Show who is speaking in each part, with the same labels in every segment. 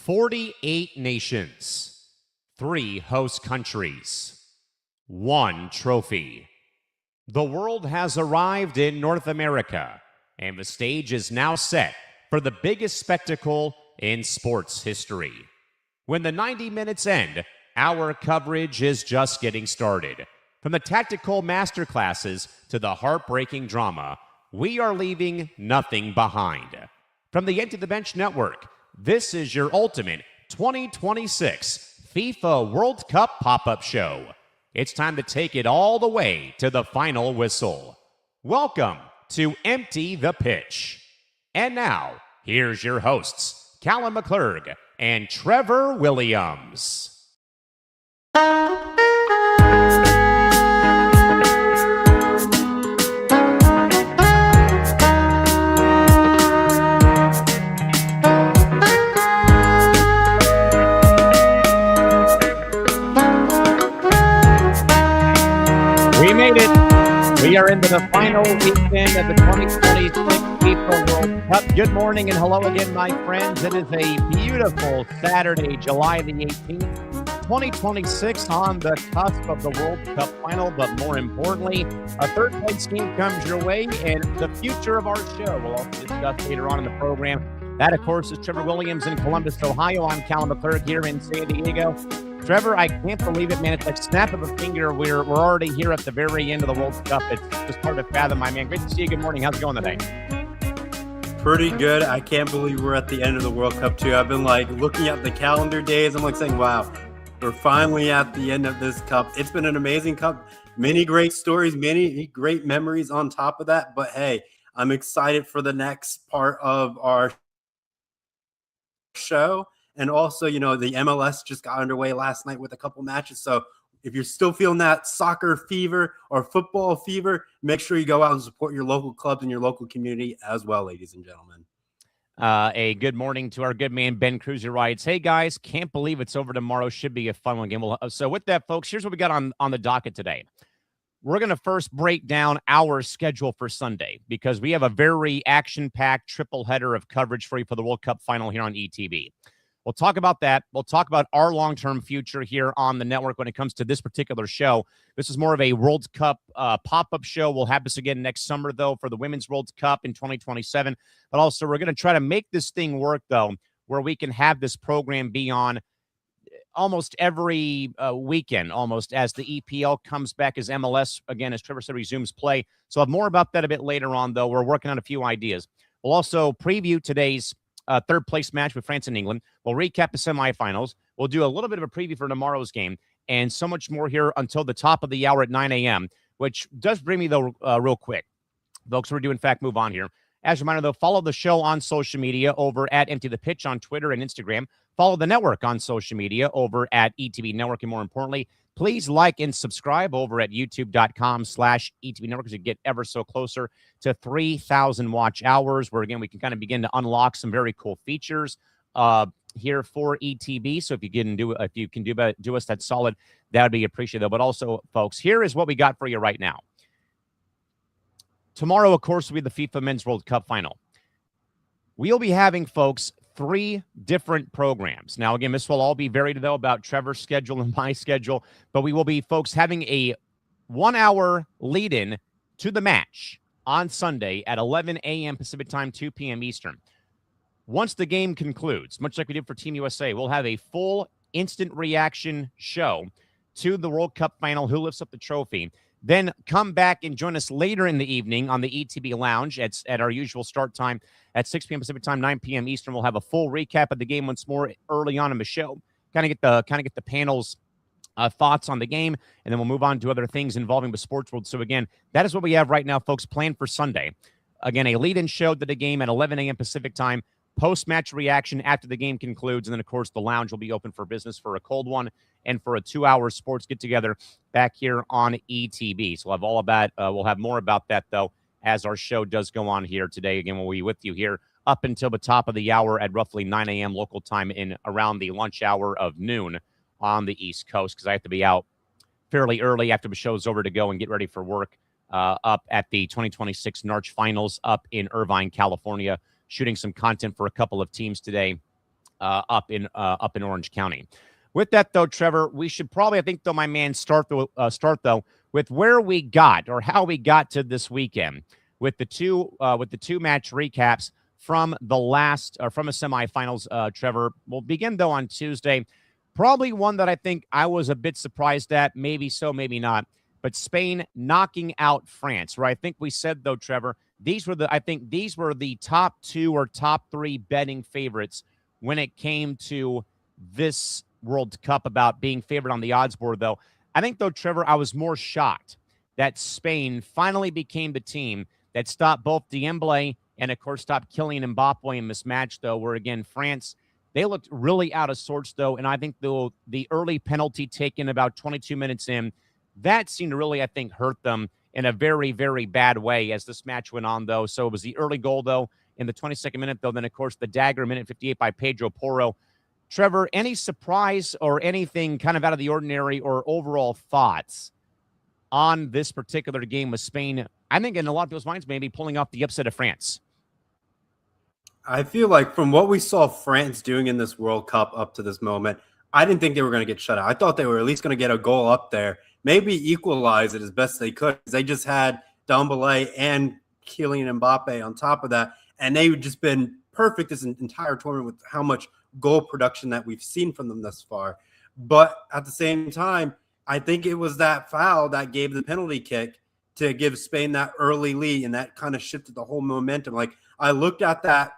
Speaker 1: 48 nations, 3 host countries, 1 trophy. The world has arrived in North America, and the stage is now set for the biggest spectacle in sports history. When the 90 minutes end, our coverage is just getting started. From the tactical masterclasses to the heartbreaking drama, we are leaving nothing behind. From the Empty the Bench Network, this is your ultimate 2026 FIFA World Cup pop-up show. It's time to take it all the way to the final whistle. Welcome to Empty the Pitch. And now, here's your hosts, Callan McClurg and Trevor Williams. We made it. We are into the final weekend of the 2026 FIFA World Cup. Good morning and hello again, my friends. It is a beautiful Saturday, July the 18th, 2026, on the cusp of the World Cup final. But more importantly, a third-place game comes your way, and the future of our show we'll also discuss later on in the program. That, of course, is Trevor Williams in Columbus, Ohio. I'm Callan McClurg here in San Diego. Trevor, I can't believe it, man. It's like snap of a finger. We're already here at the very end of the World Cup. It's just hard to fathom, my man. Great to see you. Good morning. How's it going today?
Speaker 2: Pretty good. I can't believe we're at the end of the World Cup, too. I've been, looking at the calendar days. I'm, saying, wow, we're finally at the end of this Cup. It's been an amazing Cup. Many great stories, many great memories on top of that. But, hey, I'm excited for the next part of our show. And also, the MLS just got underway last night with a couple matches. So if you're still feeling that soccer fever or football fever, make sure you go out and support your local clubs and your local community as well, ladies and gentlemen.
Speaker 1: A good morning to our good man, Ben Cruz, who writes, hey, guys, can't believe it's over tomorrow. Should be a fun one game. So with that, folks, here's what we got on the docket today. We're going to first break down our schedule for Sunday because we have a very action-packed triple header of coverage for you for the World Cup final here on ETV. We'll talk about that. We'll talk about our long-term future here on the network when it comes to this particular show. This is more of a World Cup pop-up show. We'll have this again next summer, though, for the Women's World Cup in 2027. But also, we're going to try to make this thing work, though, where we can have this program be on almost every weekend, almost, as the EPL comes back, as MLS, again, as Trevor said, resumes play. So I'll have more about that a bit later on, though. We're working on a few ideas. We'll also preview today's third-place match with France and England. We'll recap the semifinals. We'll do a little bit of a preview for tomorrow's game and so much more here until the top of the hour at 9 a.m., which does bring me, though, real quick. Folks, we do, in fact, move on here. As a reminder, though, follow the show on social media over at Empty the Pitch on Twitter and Instagram. Follow the network on social media over at ETV Network. And more importantly, please like and subscribe over at youtube.com/ETV Network as you get ever so closer to 3,000 watch hours, where, again, we can kind of begin to unlock some very cool features here for ETV. So if you can do us that solid, that would be appreciated. But also, folks, here is what we got for you right now. Tomorrow, of course, will be the FIFA Men's World Cup final. We'll be having, folks, 3 different programs. Now, again, this will all be varied, though, about Trevor's schedule and my schedule, but we will be, folks, having a 1-hour lead-in to the match on Sunday at 11 a.m. Pacific time, 2 p.m. Eastern. Once the game concludes, much like we did for Team USA, we'll have a full instant reaction show to the World Cup final, who lifts up the trophy. Then come back and join us later in the evening on the ETB Lounge at our usual start time at 6 p.m. Pacific time, 9 p.m. Eastern. We'll have a full recap of the game once more early on in the show. Kind of get the panel's thoughts on the game, and then we'll move on to other things involving the sports world. So again, that is what we have right now, folks, planned for Sunday. Again, a lead-in show to the game at 11 a.m. Pacific time. Post-match reaction after the game concludes. And then, of course, the lounge will be open for business for a cold one and for a 2-hour sports get-together back here on ETB. So we'll have all of that. We'll have more about that, though, as our show does go on here today. Again, we'll be with you here up until the top of the hour at roughly 9 a.m. local time in around the lunch hour of noon on the East Coast, because I have to be out fairly early after the show's over to go and get ready for work up at the 2026 NARCH Finals up in Irvine, California, shooting some content for a couple of teams today up in Orange County. With that, though, Trevor, we should probably, I think, though, my man, start though with where we got or how we got to this weekend with the two match recaps from the last or from a semifinals. Trevor, we'll begin though on Tuesday. Probably one that I think I was a bit surprised at, maybe so, maybe not. But Spain knocking out France, where I think we said though, Trevor, these were the top 2 or top 3 betting favorites when it came to this World Cup about being favored on the odds board, though. I think, though, Trevor, I was more shocked that Spain finally became the team that stopped both Dembele and, of course, stopped Kylian Mbappe in this match, though, where, again, France, they looked really out of sorts, though, and I think the early penalty taken about 22 minutes in, that seemed to really, I think, hurt them in a very, very bad way as this match went on, though. So it was the early goal, though, in the 22nd minute, though. Then, of course, the dagger, minute 58 by Pedro Porro. Trevor, any surprise or anything kind of out of the ordinary or overall thoughts on this particular game with Spain? I think in a lot of people's minds, maybe pulling off the upset of France.
Speaker 2: I feel like from what we saw France doing in this World Cup up to this moment, I didn't think they were going to get shut out. I thought they were at least going to get a goal up there, maybe equalize it as best they could. They just had Dembele and Kylian Mbappe on top of that, and they've just been perfect this entire tournament with how much goal production that we've seen from them thus far. But at the same time, I think it was that foul that gave the penalty kick to give Spain that early lead, and that kind of shifted the whole momentum. Like, I looked at that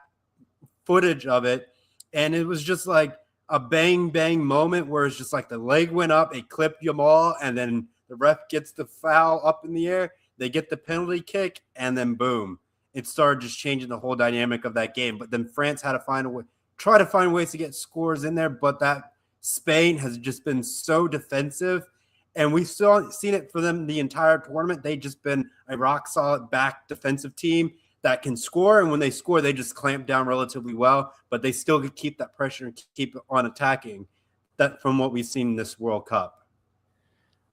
Speaker 2: footage of it, and it was just like a bang bang moment where it's just like the leg went up, it clipped Yamal, and then the ref gets the foul up in the air, they get the penalty kick, and then boom, it started just changing the whole dynamic of that game. But then France had to try to find ways to get scores in there, but that Spain has just been so defensive, and we've seen it for them the entire tournament. They've just been a rock solid back defensive team that can score, and when they score, they just clamp down relatively well, but they still keep that pressure and keep on attacking. That from what we've seen in this World Cup.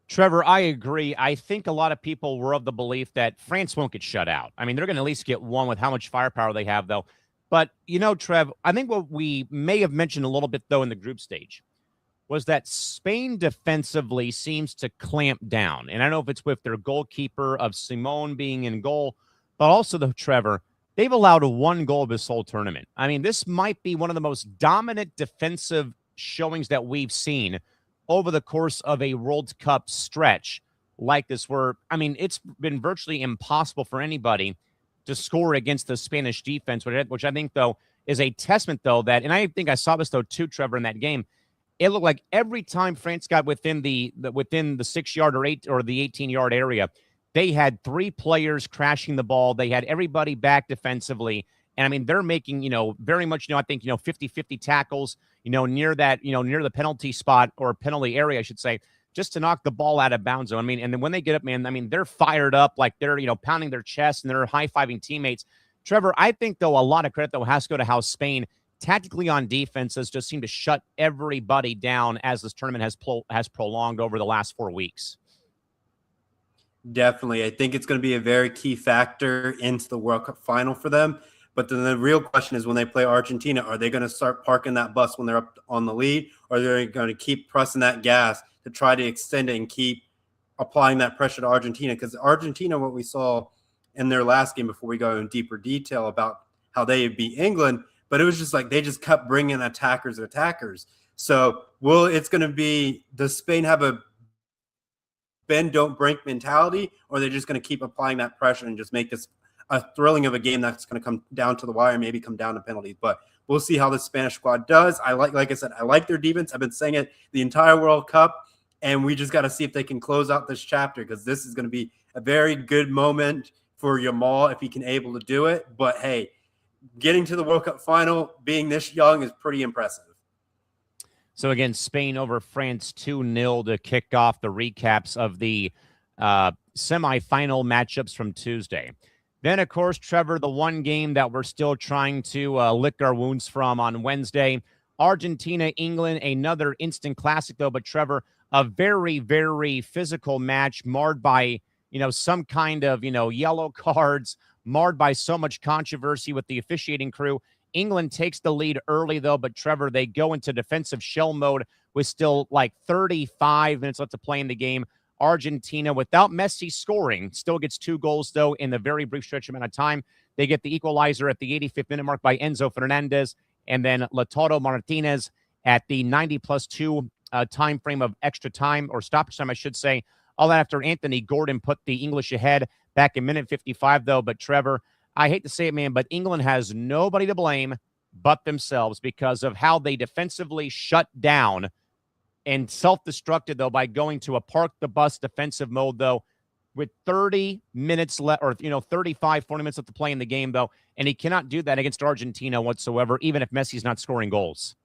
Speaker 1: Trevor, I agree. I think a lot of people were of the belief that France won't get shut out. I mean, they're going to at least get one with how much firepower they have, though. But, you know, Trev, I think what we may have mentioned a little bit, though, in the group stage was that Spain defensively seems to clamp down. And I don't know if it's with their goalkeeper of Simone being in goal, but also, though, Trevor, they've allowed 1 goal this whole tournament. I mean, this might be one of the most dominant defensive showings that we've seen over the course of a World Cup stretch like this, where, I mean, it's been virtually impossible for anybody to score against the Spanish defense, which I think, though, is a testament, though, that, and I think I saw this, though, too, Trevor, in that game. It looked like every time France got within the 6-yard or the 18-yard area, they had 3 players crashing the ball. They had everybody back defensively. And I mean, they're making, very much, I think, 50-50 tackles, near that, near the penalty spot or penalty area, I should say, just to knock the ball out of bounds. I mean, and then when they get up, man, I mean, they're fired up, like they're, pounding their chest and they're high-fiving teammates. Trevor, I think, though, a lot of credit, though, has to go to how Spain tactically on defense has just seemed to shut everybody down as this tournament has prolonged over the last 4 weeks.
Speaker 2: Definitely. I think it's going to be a very key factor into the World Cup final for them. But then the real question is, when they play Argentina, are they going to start parking that bus when they're up on the lead, or are they going to keep pressing that gas to try to extend it and keep applying that pressure to Argentina? Because Argentina, what we saw in their last game, before we go in deeper detail about how they beat England, but it was just like they just kept bringing attackers. So it's going to be, does Spain have a bend, don't break mentality, or are they just going to keep applying that pressure and just make this a thrilling of a game that's going to come down to the wire, maybe come down to penalties? But we'll see how the Spanish squad does. Like I said, I like their defense. I've been saying it the entire World Cup, and we just got to see if they can close out this chapter, because this is going to be a very good moment for Yamal if he can able to do it. But hey, getting to the World Cup final, being this young, is pretty impressive.
Speaker 1: So again, Spain over France 2-0 to kick off the recaps of the semifinal matchups from Tuesday. Then, of course, Trevor, the one game that we're still trying to lick our wounds from on Wednesday, Argentina, England, another instant classic, though. But Trevor, a very, very physical match marred by, some kind of, yellow cards, marred by so much controversy with the officiating crew. England takes the lead early, though, but Trevor, they go into defensive shell mode with still like 35 minutes left to play in the game. Argentina, without Messi scoring, still gets 2 goals, though, in the very brief stretch amount of time. They get the equalizer at the 85th minute mark by Enzo Fernandez, and then Lautaro Martinez at the 90+2 time frame of extra time, or stoppage time, I should say. All that after Anthony Gordon put the English ahead back in minute 55, though. But Trevor, I hate to say it, man, but England has nobody to blame but themselves because of how they defensively shut down and self-destructed, though, by going to a park the bus defensive mode, though, with 30 minutes left, or 35, 40 minutes left to play in the game, though. And he cannot do that against Argentina whatsoever, even if Messi's not scoring goals.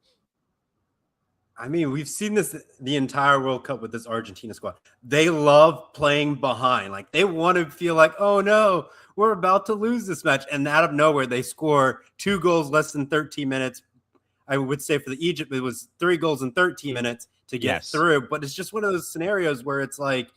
Speaker 2: I mean, we've seen this the entire World Cup with this Argentina squad. They love playing behind. Like, they want to feel like, oh, no, we're about to lose this match. And out of nowhere, they score 2 goals less than 13 minutes. I would say for the Egypt, it was 3 goals in 13 minutes to get through. But it's just one of those scenarios where it's like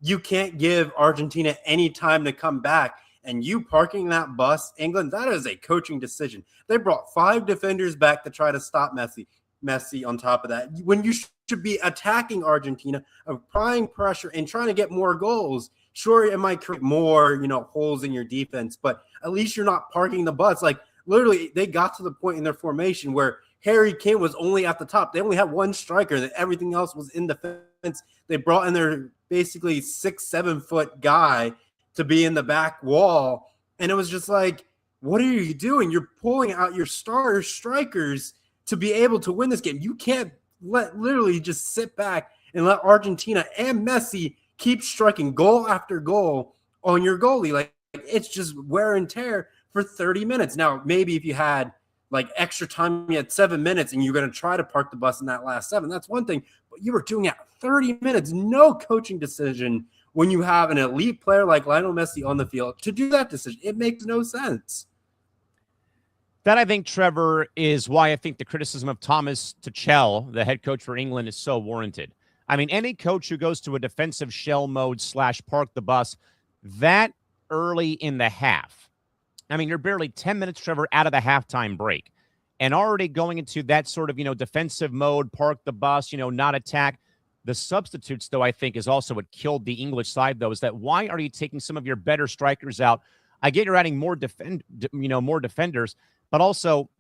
Speaker 2: you can't give Argentina any time to come back. And you parking that bus, England, that is a coaching decision. They brought 5 defenders back to try to stop Messi on top of that, when you should be attacking Argentina, applying pressure and trying to get more goals. Sure, it might create more, holes in your defense, but at least you're not parking the bus. Like, literally, they got to the point in their formation where Harry Kane was only at the top. They only had 1 striker, that everything else was in defense. They brought in their basically 6-7 foot guy to be in the back wall. And it was just like, what are you doing? You're pulling out your star strikers to be able to win this game. You can't literally just sit back and let Argentina and Messi keep striking goal after goal on your goalie. Like, it's just wear and tear for 30 minutes. Now, maybe if you had like extra time, you had 7 minutes and you're going to try to park the bus in that last 7, that's one thing. But you were doing it 30 minutes, no coaching decision when you have an elite player like Lionel Messi on the field to do that decision. It makes no sense.
Speaker 1: That, I think, Trevor, is why I think the criticism of Thomas Tuchel, the head coach for England, is so warranted. I mean, any coach who goes to a defensive shell mode / park the bus that early in the half, I mean, you're barely 10 minutes, Trevor, out of the halftime break, and already going into that sort of, defensive mode, park the bus, not attack. The substitutes, though, I think is also what killed the English side, though, is that why are you taking some of your better strikers out? I get you're adding more more defenders. But also,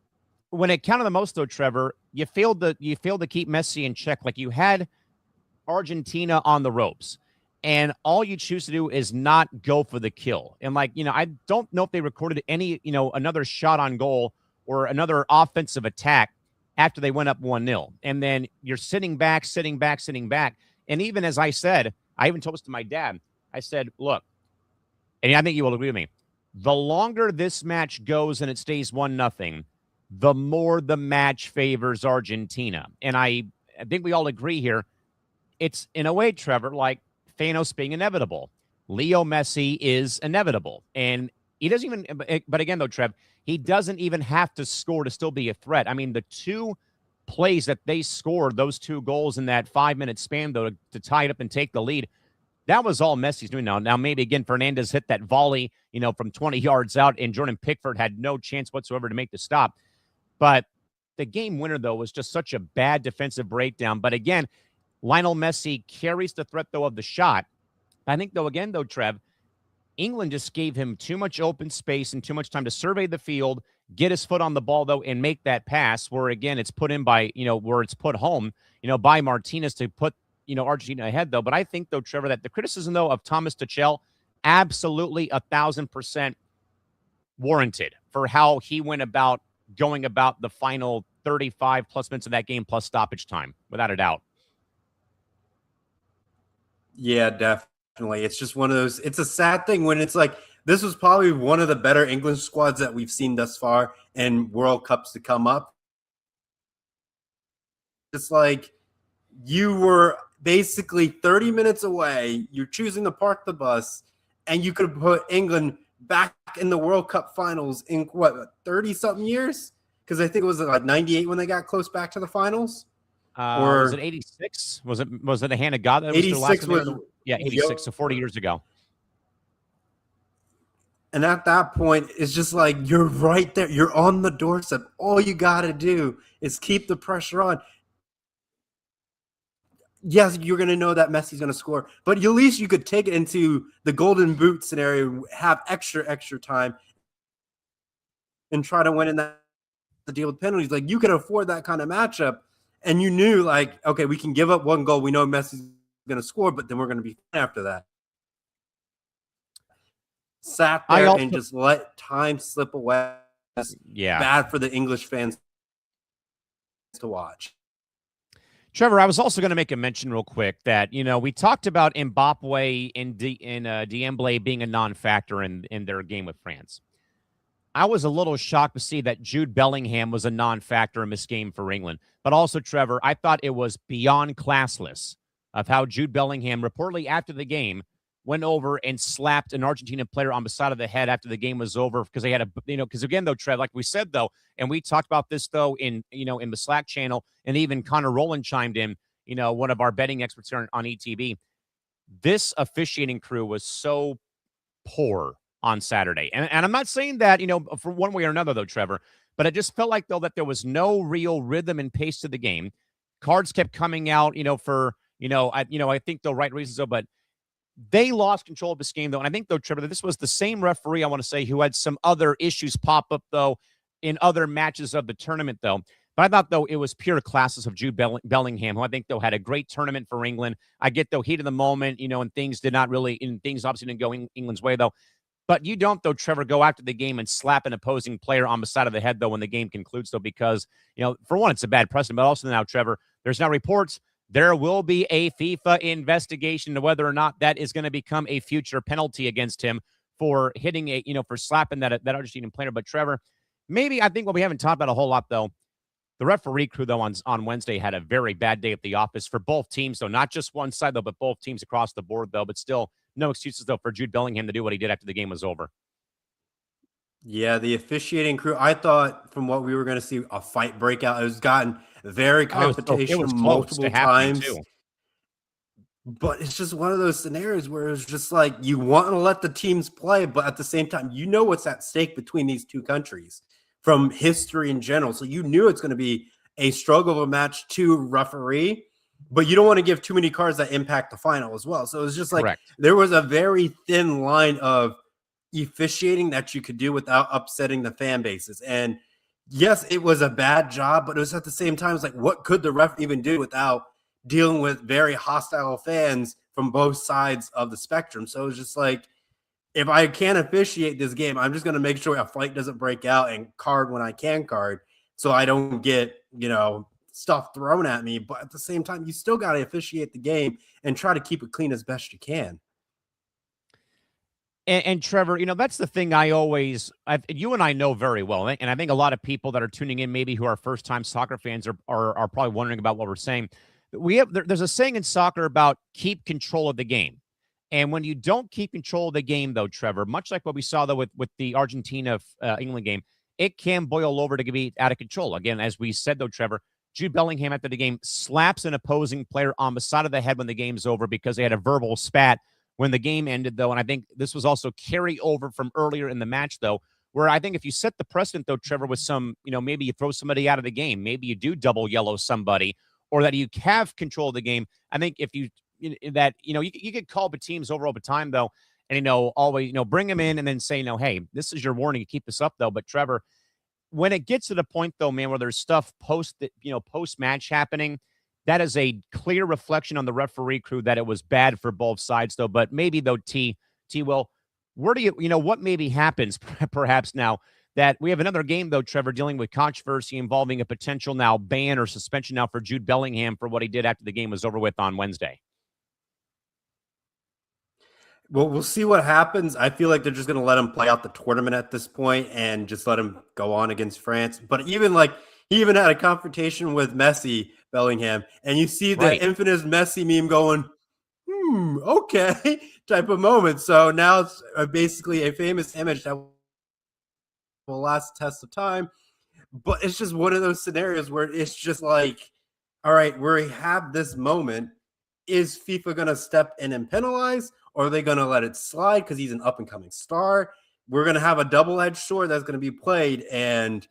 Speaker 1: when it counted the most, though, Trevor, you failed to keep Messi in check. Like, you had Argentina on the ropes, and all you choose to do is not go for the kill. And, like, I don't know if they recorded any, another shot on goal or another offensive attack after they went up 1-0. And then you're sitting back. And even as I said, I even told this to my dad. I said, look, and I think you will agree with me, the longer this match goes and it stays 1-0, the more the match favors Argentina. And I think we all agree here. It's, in a way, Trevor, like Thanos being inevitable. Leo Messi is inevitable. And he doesn't even, but again, though, Trev, he doesn't even have to score to still be a threat. I mean, the 2 plays that they scored, those 2 goals in that 5-minute span, though, to tie it up and take the lead, that was all Messi's doing now. Now, maybe, again, Fernandez hit that volley, from 20 yards out, and Jordan Pickford had no chance whatsoever to make the stop. But the game winner, though, was just such a bad defensive breakdown. But again, Lionel Messi carries the threat, though, of the shot. I think, though, again, though, Trev, England just gave him too much open space and too much time to survey the field, get his foot on the ball, though, and make that pass where, again, it's put in by, where it's put home, by Martinez to put, Argentina ahead, though. But I think, though, Trevor, that the criticism, though, of Thomas Tuchel, absolutely 1,000% warranted for how he went about going about the final 35+ minutes of that game plus stoppage time, without a doubt.
Speaker 2: Yeah, definitely. It's just one of those, it's a sad thing when it's like, this was probably one of the better England squads that we've seen thus far in World Cups to come up. It's like you were basically 30 minutes away. You're choosing to park the bus, and you could have put England back in the World Cup finals in, 30-something years? Because I think it was like 98 when they got close back to the finals.
Speaker 1: Or was it 86? Was it a hand of God? That
Speaker 2: 86 was,
Speaker 1: 86, so 40 years ago.
Speaker 2: And at that point, it's just like you're right there. You're on the doorstep. All you got to do is keep the pressure on. Yes, you're going to know that Messi's going to score, but at least you could take it into the golden boot scenario, have extra time, and try to win in that deal with penalties. Like you could afford that kind of matchup, and you knew like, okay, we can give up one goal. We know Messi's going to score, but then we're going to be after that. Sat there and just let time slip away.
Speaker 1: Yeah,
Speaker 2: bad for the English fans to watch.
Speaker 1: Trevor, I was also going to make a mention real quick that, we talked about Mbappe and Diemblay being a non-factor in their game with France. I was a little shocked to see that Jude Bellingham was a non-factor in this game for England. But also, Trevor, I thought it was beyond classless of how Jude Bellingham reportedly after the game went over and slapped an Argentina player on the side of the head after the game was over because they had because again, though, Trev, like we said, though, and we talked about this, though, in the Slack channel, and even Connor Rowland chimed in, one of our betting experts here on ETB. This officiating crew was so poor on Saturday. And I'm not saying that, for one way or another, though, Trevor, but it just felt like, though, that there was no real rhythm and pace to the game. Cards kept coming out, for, I think the right reasons, though, but they lost control of this game, though. And I think, though, Trevor, that this was the same referee, I want to say, who had some other issues pop up, though, in other matches of the tournament, though. But I thought, though, it was pure classes of Jude Bellingham, who I think, though, had a great tournament for England. I get, though, heat of the moment, and things obviously didn't go England's way, though. But you don't, though, Trevor, go after the game and slap an opposing player on the side of the head, though, when the game concludes, though, because, for one, it's a bad precedent, but also now, Trevor, there's now reports there will be a FIFA investigation to whether or not that is going to become a future penalty against him for hitting for slapping that Argentinian player. But Trevor, maybe I think what we haven't talked about a whole lot, though, the referee crew, though, on Wednesday had a very bad day at the office for both teams, though, not just one side, though, but both teams across the board, though, but still no excuses, though, for Jude Bellingham to do what he did after the game was over.
Speaker 2: Yeah, the officiating crew, I thought from what we were going to see, a fight breakout. It was gotten very confrontational
Speaker 1: it was
Speaker 2: multiple times.
Speaker 1: Too.
Speaker 2: But it's just one of those scenarios where it's just like you want to let the teams play, but at the same time, you know what's at stake between these two countries from history in general. So you knew it's going to be a struggle of a match to referee, but you don't want to give too many cards that impact the final as well. So it's just like
Speaker 1: Correct.
Speaker 2: There was a very thin line of officiating that you could do without upsetting the fan bases. And yes, it was a bad job, but it was at the same time, it's like, what could the ref even do without dealing with very hostile fans from both sides of the spectrum? So it's just like, if I can't officiate this game, I'm just going to make sure a fight doesn't break out and card when I can card so I don't get, stuff thrown at me. But at the same time, you still got to officiate the game and try to keep it clean as best you can.
Speaker 1: And Trevor, that's the thing you and I know very well. And I think a lot of people that are tuning in, maybe who are first-time soccer fans are probably wondering about what we're saying. There's a saying in soccer about keep control of the game. And when you don't keep control of the game, though, Trevor, much like what we saw, though, with the Argentina-England game, it can boil over to be out of control. Again, as we said, though, Trevor, Jude Bellingham after the game slaps an opposing player on the side of the head when the game's over because they had a verbal spat when the game ended, though. And I think this was also carry over from earlier in the match, though, where I think if you set the precedent, though, Trevor, with some, maybe you throw somebody out of the game, maybe you do double yellow somebody, or that you have control of the game. I think if you could call the teams over time, though, and, always, bring them in and then say, hey, this is your warning. You keep this up, though. But Trevor, when it gets to the point, though, man, where there's stuff post-match happening, that is a clear reflection on the referee crew that it was bad for both sides, though. But maybe, though, Will, where do what maybe happens perhaps now that we have another game, though, Trevor, dealing with controversy involving a potential now ban or suspension now for Jude Bellingham for what he did after the game was over with on Wednesday?
Speaker 2: Well, we'll see what happens. I feel like they're just going to let him play out the tournament at this point and just let him go on against France. But he even had a confrontation with Messi, Bellingham, and you see the infamous Messi meme going, okay, type of moment. So now it's basically a famous image that will last the test of time. But it's just one of those scenarios where it's just like, all right, we have this moment. Is FIFA going to step in and penalize, or are they going to let it slide because he's an up-and-coming star? we're going to have a double-edged sword that's going to be played, and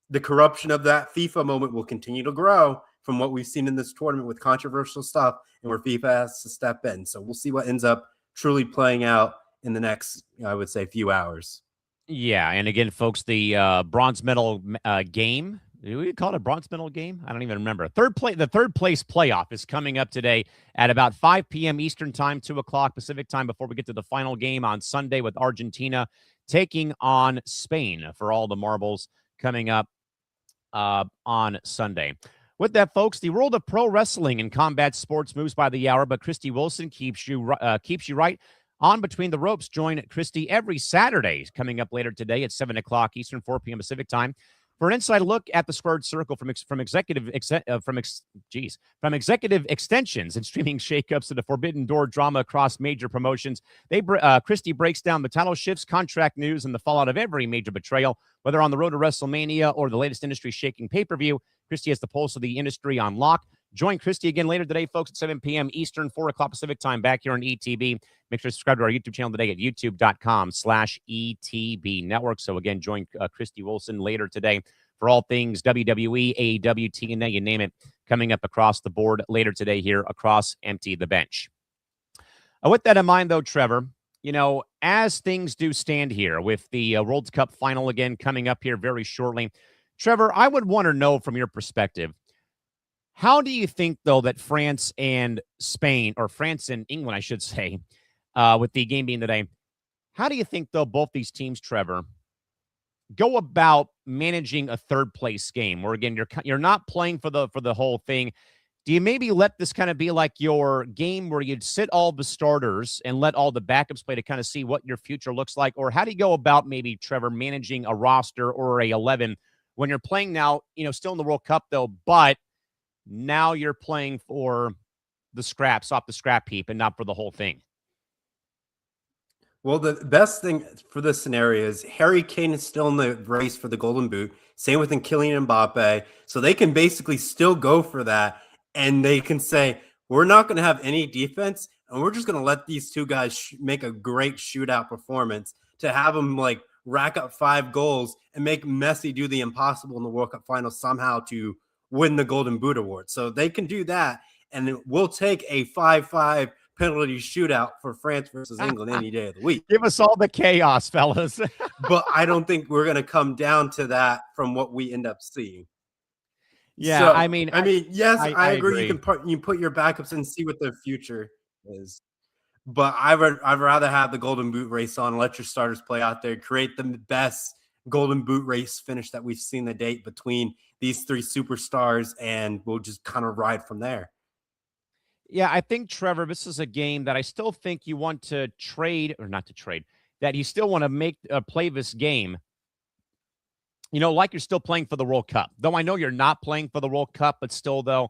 Speaker 2: the corruption of that FIFA moment will continue to grow from what we've seen in this tournament with controversial stuff and where FIFA has to step in. So we'll see what ends up truly playing out in the next, I would say, few hours.
Speaker 1: Yeah, and again, folks, the bronze medal game. Do we call it a bronze medal game? I don't even remember. The third place playoff is coming up today at about 5 p.m. Eastern time, 2 o'clock Pacific time, before we get to the final game on Sunday with Argentina taking on Spain for all the marbles coming up on Sunday. With that, folks, the world of pro wrestling and combat sports moves by the hour, but Christy Wilson keeps you right on between the ropes. Join Christy every Saturday coming up later today at 7 o'clock Eastern, 4 p.m. Pacific time for an inside look at the squared circle from executive extensions and streaming shakeups to the forbidden door drama across major promotions. Christy breaks down the title shifts, contract news, and the fallout of every major betrayal, whether on the road to WrestleMania or the latest industry shaking pay-per-view. Christy has the pulse of the industry on lock. Join Christy again later today, folks, at 7 p.m. Eastern, 4 o'clock Pacific time, back here on ETB. Make sure to subscribe to our YouTube channel today at youtube.com/ETB Network. So, again, join Christy Wilson later today for all things WWE, AEW, TNA, you name it, coming up across the board later today here across Empty the Bench. With that in mind, though, Trevor, as things do stand here with the World Cup final again coming up here very shortly, Trevor, I would want to know from your perspective, how do you think, though, that France and Spain, or France and England, I should say, with the game being today, how do you think, though, both these teams, Trevor, go about managing a third place game where, again, you're not playing for the whole thing? Do you maybe let this kind of be like your game where you'd sit all the starters and let all the backups play to kind of see what your future looks like? Or how do you go about maybe, Trevor, managing a roster or a 11 when you're playing now, still in the World Cup, though, but now you're playing for the scraps off the scrap heap and not for the whole thing?
Speaker 2: Well, the best thing for this scenario is Harry Kane is still in the race for the Golden Boot. Same with Kylian Mbappe. So they can basically still go for that. And they can say, we're not going to have any defense. And we're just going to let these two guys make a great shootout performance to have them rack up 5 goals and make Messi do the impossible in the World Cup final somehow to win the Golden Boot award. So they can do that, and we'll take a 5-5 penalty shootout for France versus England any day of the week.
Speaker 1: Give us all the chaos, fellas.
Speaker 2: But I don't think we're going to come down to that from what we end up seeing.
Speaker 1: Yeah,
Speaker 2: so,
Speaker 1: I mean,
Speaker 2: yes, I agree. You put your backups and see what their future is. But I'd rather have the Golden Boot race on, let your starters play out there, create the best Golden Boot race finish that we've seen to date between these 3 superstars, and we'll just kind of ride from there.
Speaker 1: Yeah, I think, Trevor, this is a game that I still think you want to trade, or not to trade, that you still want to play this game, like you're still playing for the World Cup. Though I know you're not playing for the World Cup, but still, though,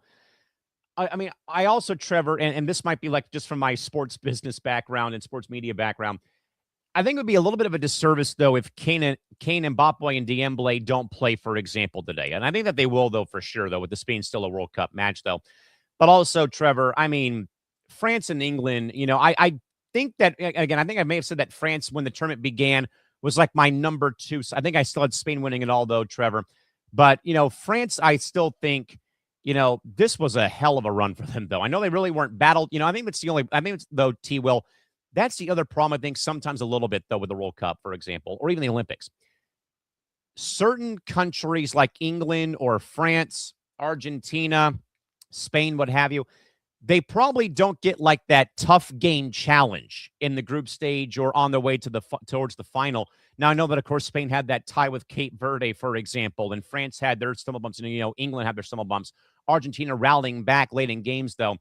Speaker 1: I mean, I also, Trevor, and this might be just from my sports business background and sports media background, I think it would be a little bit of a disservice, though, if Kane, Mbappe, and Dembele don't play, for example, today. And I think that they will, though, for sure, though, with the Spain still a World Cup match, though. But also, Trevor, I mean, France and England, I think that, again, I think I may have said that France, when the tournament began, was like my number 2. So I think I still had Spain winning it all, though, Trevor. But, France, I still think, this was a hell of a run for them, though. I know they really weren't battled. I think though, T. Will, that's the other problem, I think, sometimes a little bit, though, with the World Cup, for example, or even the Olympics. Certain countries like England or France, Argentina, Spain, what have you, they probably don't get that tough game challenge in the group stage or on their way to towards the final. Now, I know that, of course, Spain had that tie with Cape Verde, for example, and France had their stumble bumps, and, England had their stumble bumps. Argentina rallying back late in games, though.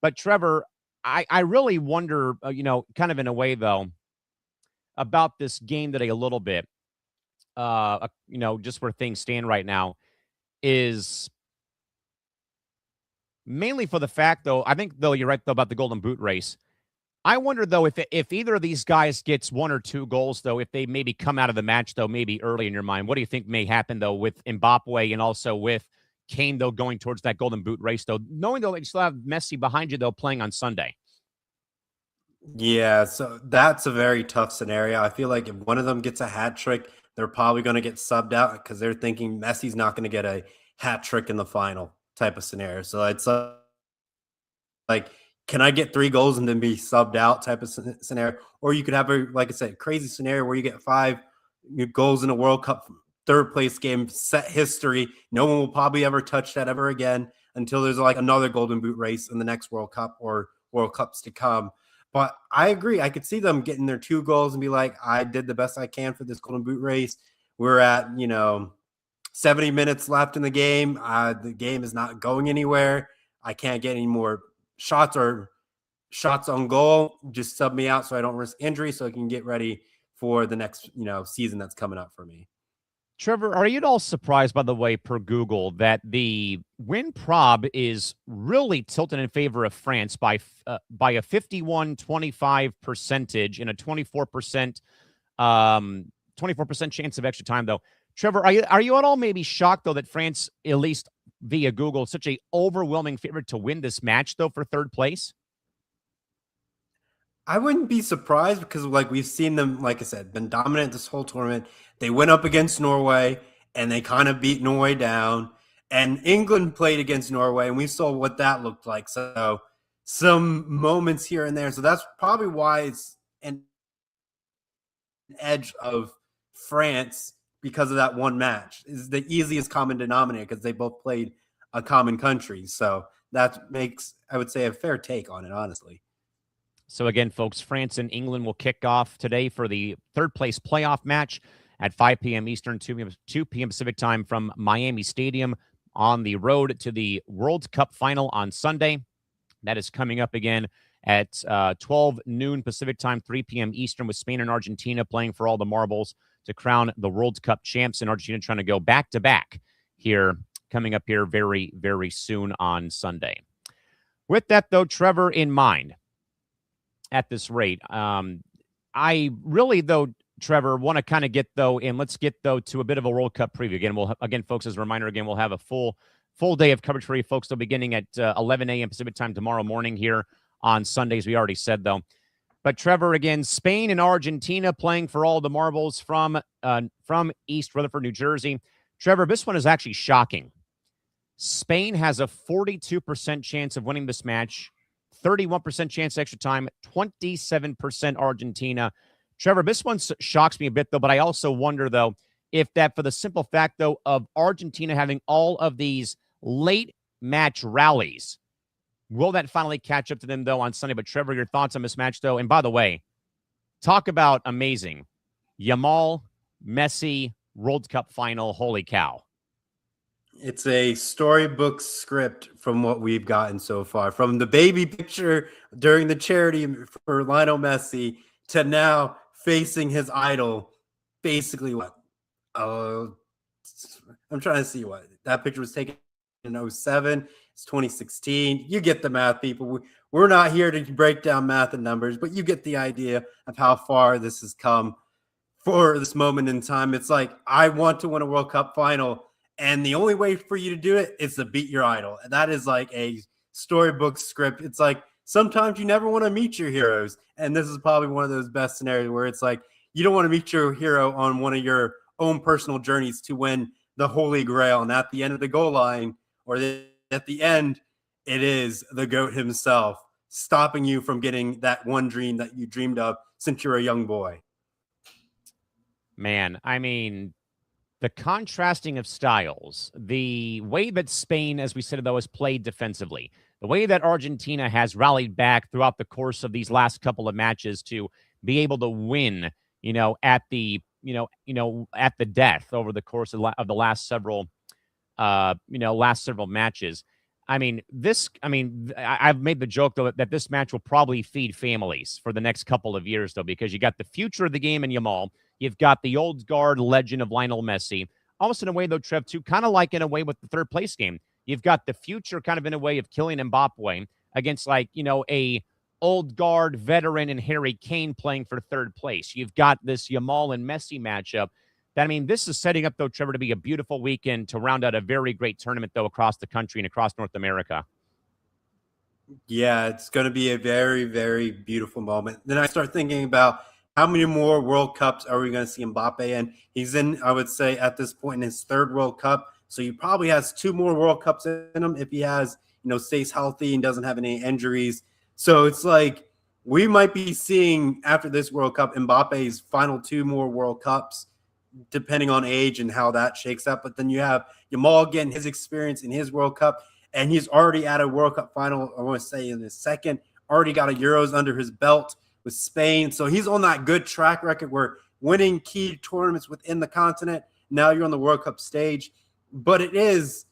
Speaker 1: But, Trevor, I really wonder, kind of in a way, though, about this game today a little bit, just where things stand right now, is mainly for the fact, though, I think, though, you're right, though, about the Golden Boot race. I wonder, though, if either of these guys gets 1 or 2 goals, though, if they maybe come out of the match, though, maybe early in your mind, what do you think may happen, though, with Mbappe and also with Kane, though, going towards that Golden Boot race, though, knowing, though, that you still have Messi behind you, though, playing on Sunday?
Speaker 2: Yeah, so that's a very tough scenario. I feel like if one of them gets a hat trick, they're probably going to get subbed out because they're thinking Messi's not going to get a hat trick in the final type of scenario. So it's like, can I get 3 goals and then be subbed out type of scenario? Or you could have a, like I said, crazy scenario where you get 5 goals in a World Cup third place game, set history. No one will probably ever touch that ever again until there's like another Golden Boot race in the next World Cup or World Cups to come. But I agree. I could see them getting their 2 goals and be like, I did the best I can for this Golden Boot race. We're at, 70 minutes left in the game. The game is not going anywhere. I can't get any more shots or shots on goal. Just sub me out so I don't risk injury, so I can get ready for the next season that's coming up for me.
Speaker 1: Trevor, are you at all surprised, by the way, per Google, that the win prob is really tilted in favor of France by a 51-25 percentage and a 24% chance of extra time, though? Trevor, are you at all maybe shocked, though, that France, at least via Google, is such a overwhelming favorite to win this match, though, for third place?
Speaker 2: I wouldn't be surprised because, like, we've seen them, like I said, been dominant this whole tournament. They went up against Norway and they kind of beat Norway down. And England played against Norway and we saw what that looked like. So, some moments here and there. So, that's probably why it's an edge of France because of that one match. Is the easiest common denominator because they both played a common country. So, that makes, I would say, a fair take on it, honestly.
Speaker 1: So again, folks, France and England will kick off today for the third place playoff match at 5 p.m. Eastern, 2 p.m. Pacific time from Miami Stadium on the road to the World Cup final on Sunday. That is coming up again at 12 noon Pacific time, 3 p.m. Eastern, with Spain and Argentina playing for all the marbles to crown the World Cup champs, and Argentina trying to go back-to-back here, coming up here very, very soon on Sunday. With that, though, Trevor, in mind, at this rate. I really, though, Trevor, want to kind of get, though, and let's get, though, to a bit of a World Cup preview. Again, folks, as a reminder, again, we'll have a full day of coverage for you folks. They'll beginning at 11 a.m. Pacific time tomorrow morning here on Sundays. We already said, though. But Trevor, again, Spain and Argentina playing for all the marbles from East Rutherford, New Jersey. Trevor, this one is actually shocking. Spain has a 42% chance of winning this match. 31% chance extra time, 27% Argentina. Trevor, this one shocks me a bit, though, but I also wonder, though, if that for the simple fact, though, of Argentina having all of these late match rallies, will that finally catch up to them, though, on Sunday? But, Trevor, your thoughts on this match, though? And, by the way, talk about amazing. Yamal, Messi, World Cup final. Holy cow.
Speaker 2: It's a storybook script from what we've gotten so far, from the baby picture during the charity for Lionel Messi to now facing his idol. Basically, what? I'm trying to see what that picture was taken in 07. It's 2016. You get the math, people. We're not here to break down math and numbers, but you get the idea of how far this has come for this moment in time. It's like, I want to win a World Cup final. And the only way for you to do it is to beat your idol. And that is like a storybook script. It's like sometimes you never want to meet your heroes. And this is probably one of those best scenarios where it's like you don't want to meet your hero on one of your own personal journeys to win the Holy Grail. And at the end of the goal line or at the end, it is the GOAT himself stopping you from getting that one dream that you dreamed of since you were a young boy.
Speaker 1: Man, I mean, the contrasting of styles, the way that Spain, as we said, though, has played defensively, the way that Argentina has rallied back throughout the course of these last couple of matches to be able to win, at the, at the death over the course of the last several, matches. I've made the joke, though, that this match will probably feed families for the next couple of years, though, because you got the future of the game in Yamal. You've got the old guard legend of Lionel Messi. Almost in a way, though, Trev, too, kind of like in a way with the third place game. You've got the future kind of in a way of Kylian Mbappe against, a old guard veteran and Harry Kane playing for third place. You've got this Yamal and Messi matchup. This is setting up, though, Trevor, to be a beautiful weekend to round out a very great tournament, though, across the country and across North America.
Speaker 2: Yeah, it's going to be a very, very beautiful moment. Then I start thinking about how many more World Cups are we going to see Mbappe in? He's in, I would say, at this point in his third World Cup. So he probably has two more World Cups in him if he has, stays healthy and doesn't have any injuries. So it's like we might be seeing after this World Cup Mbappe's final two more World Cups, depending on age and how that shakes out. But then you have Yamal getting his experience in his World Cup, and he's already at a World Cup final, I want to say in his second, already got a Euros under his belt with Spain. So he's on that good track record where winning key tournaments within the continent. Now you're on the World Cup stage. But it is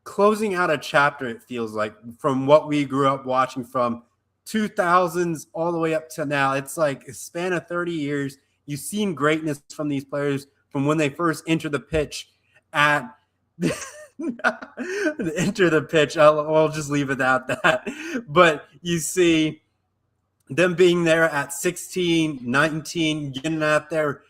Speaker 2: closing out a chapter, it feels like, from what we grew up watching from 2000s all the way up to now. It's like a span of 30 years. You've seen greatness from these players from when they first enter the pitch at enter the pitch. I'll just leave it at that. But you see them being there at 16, 19, getting out there,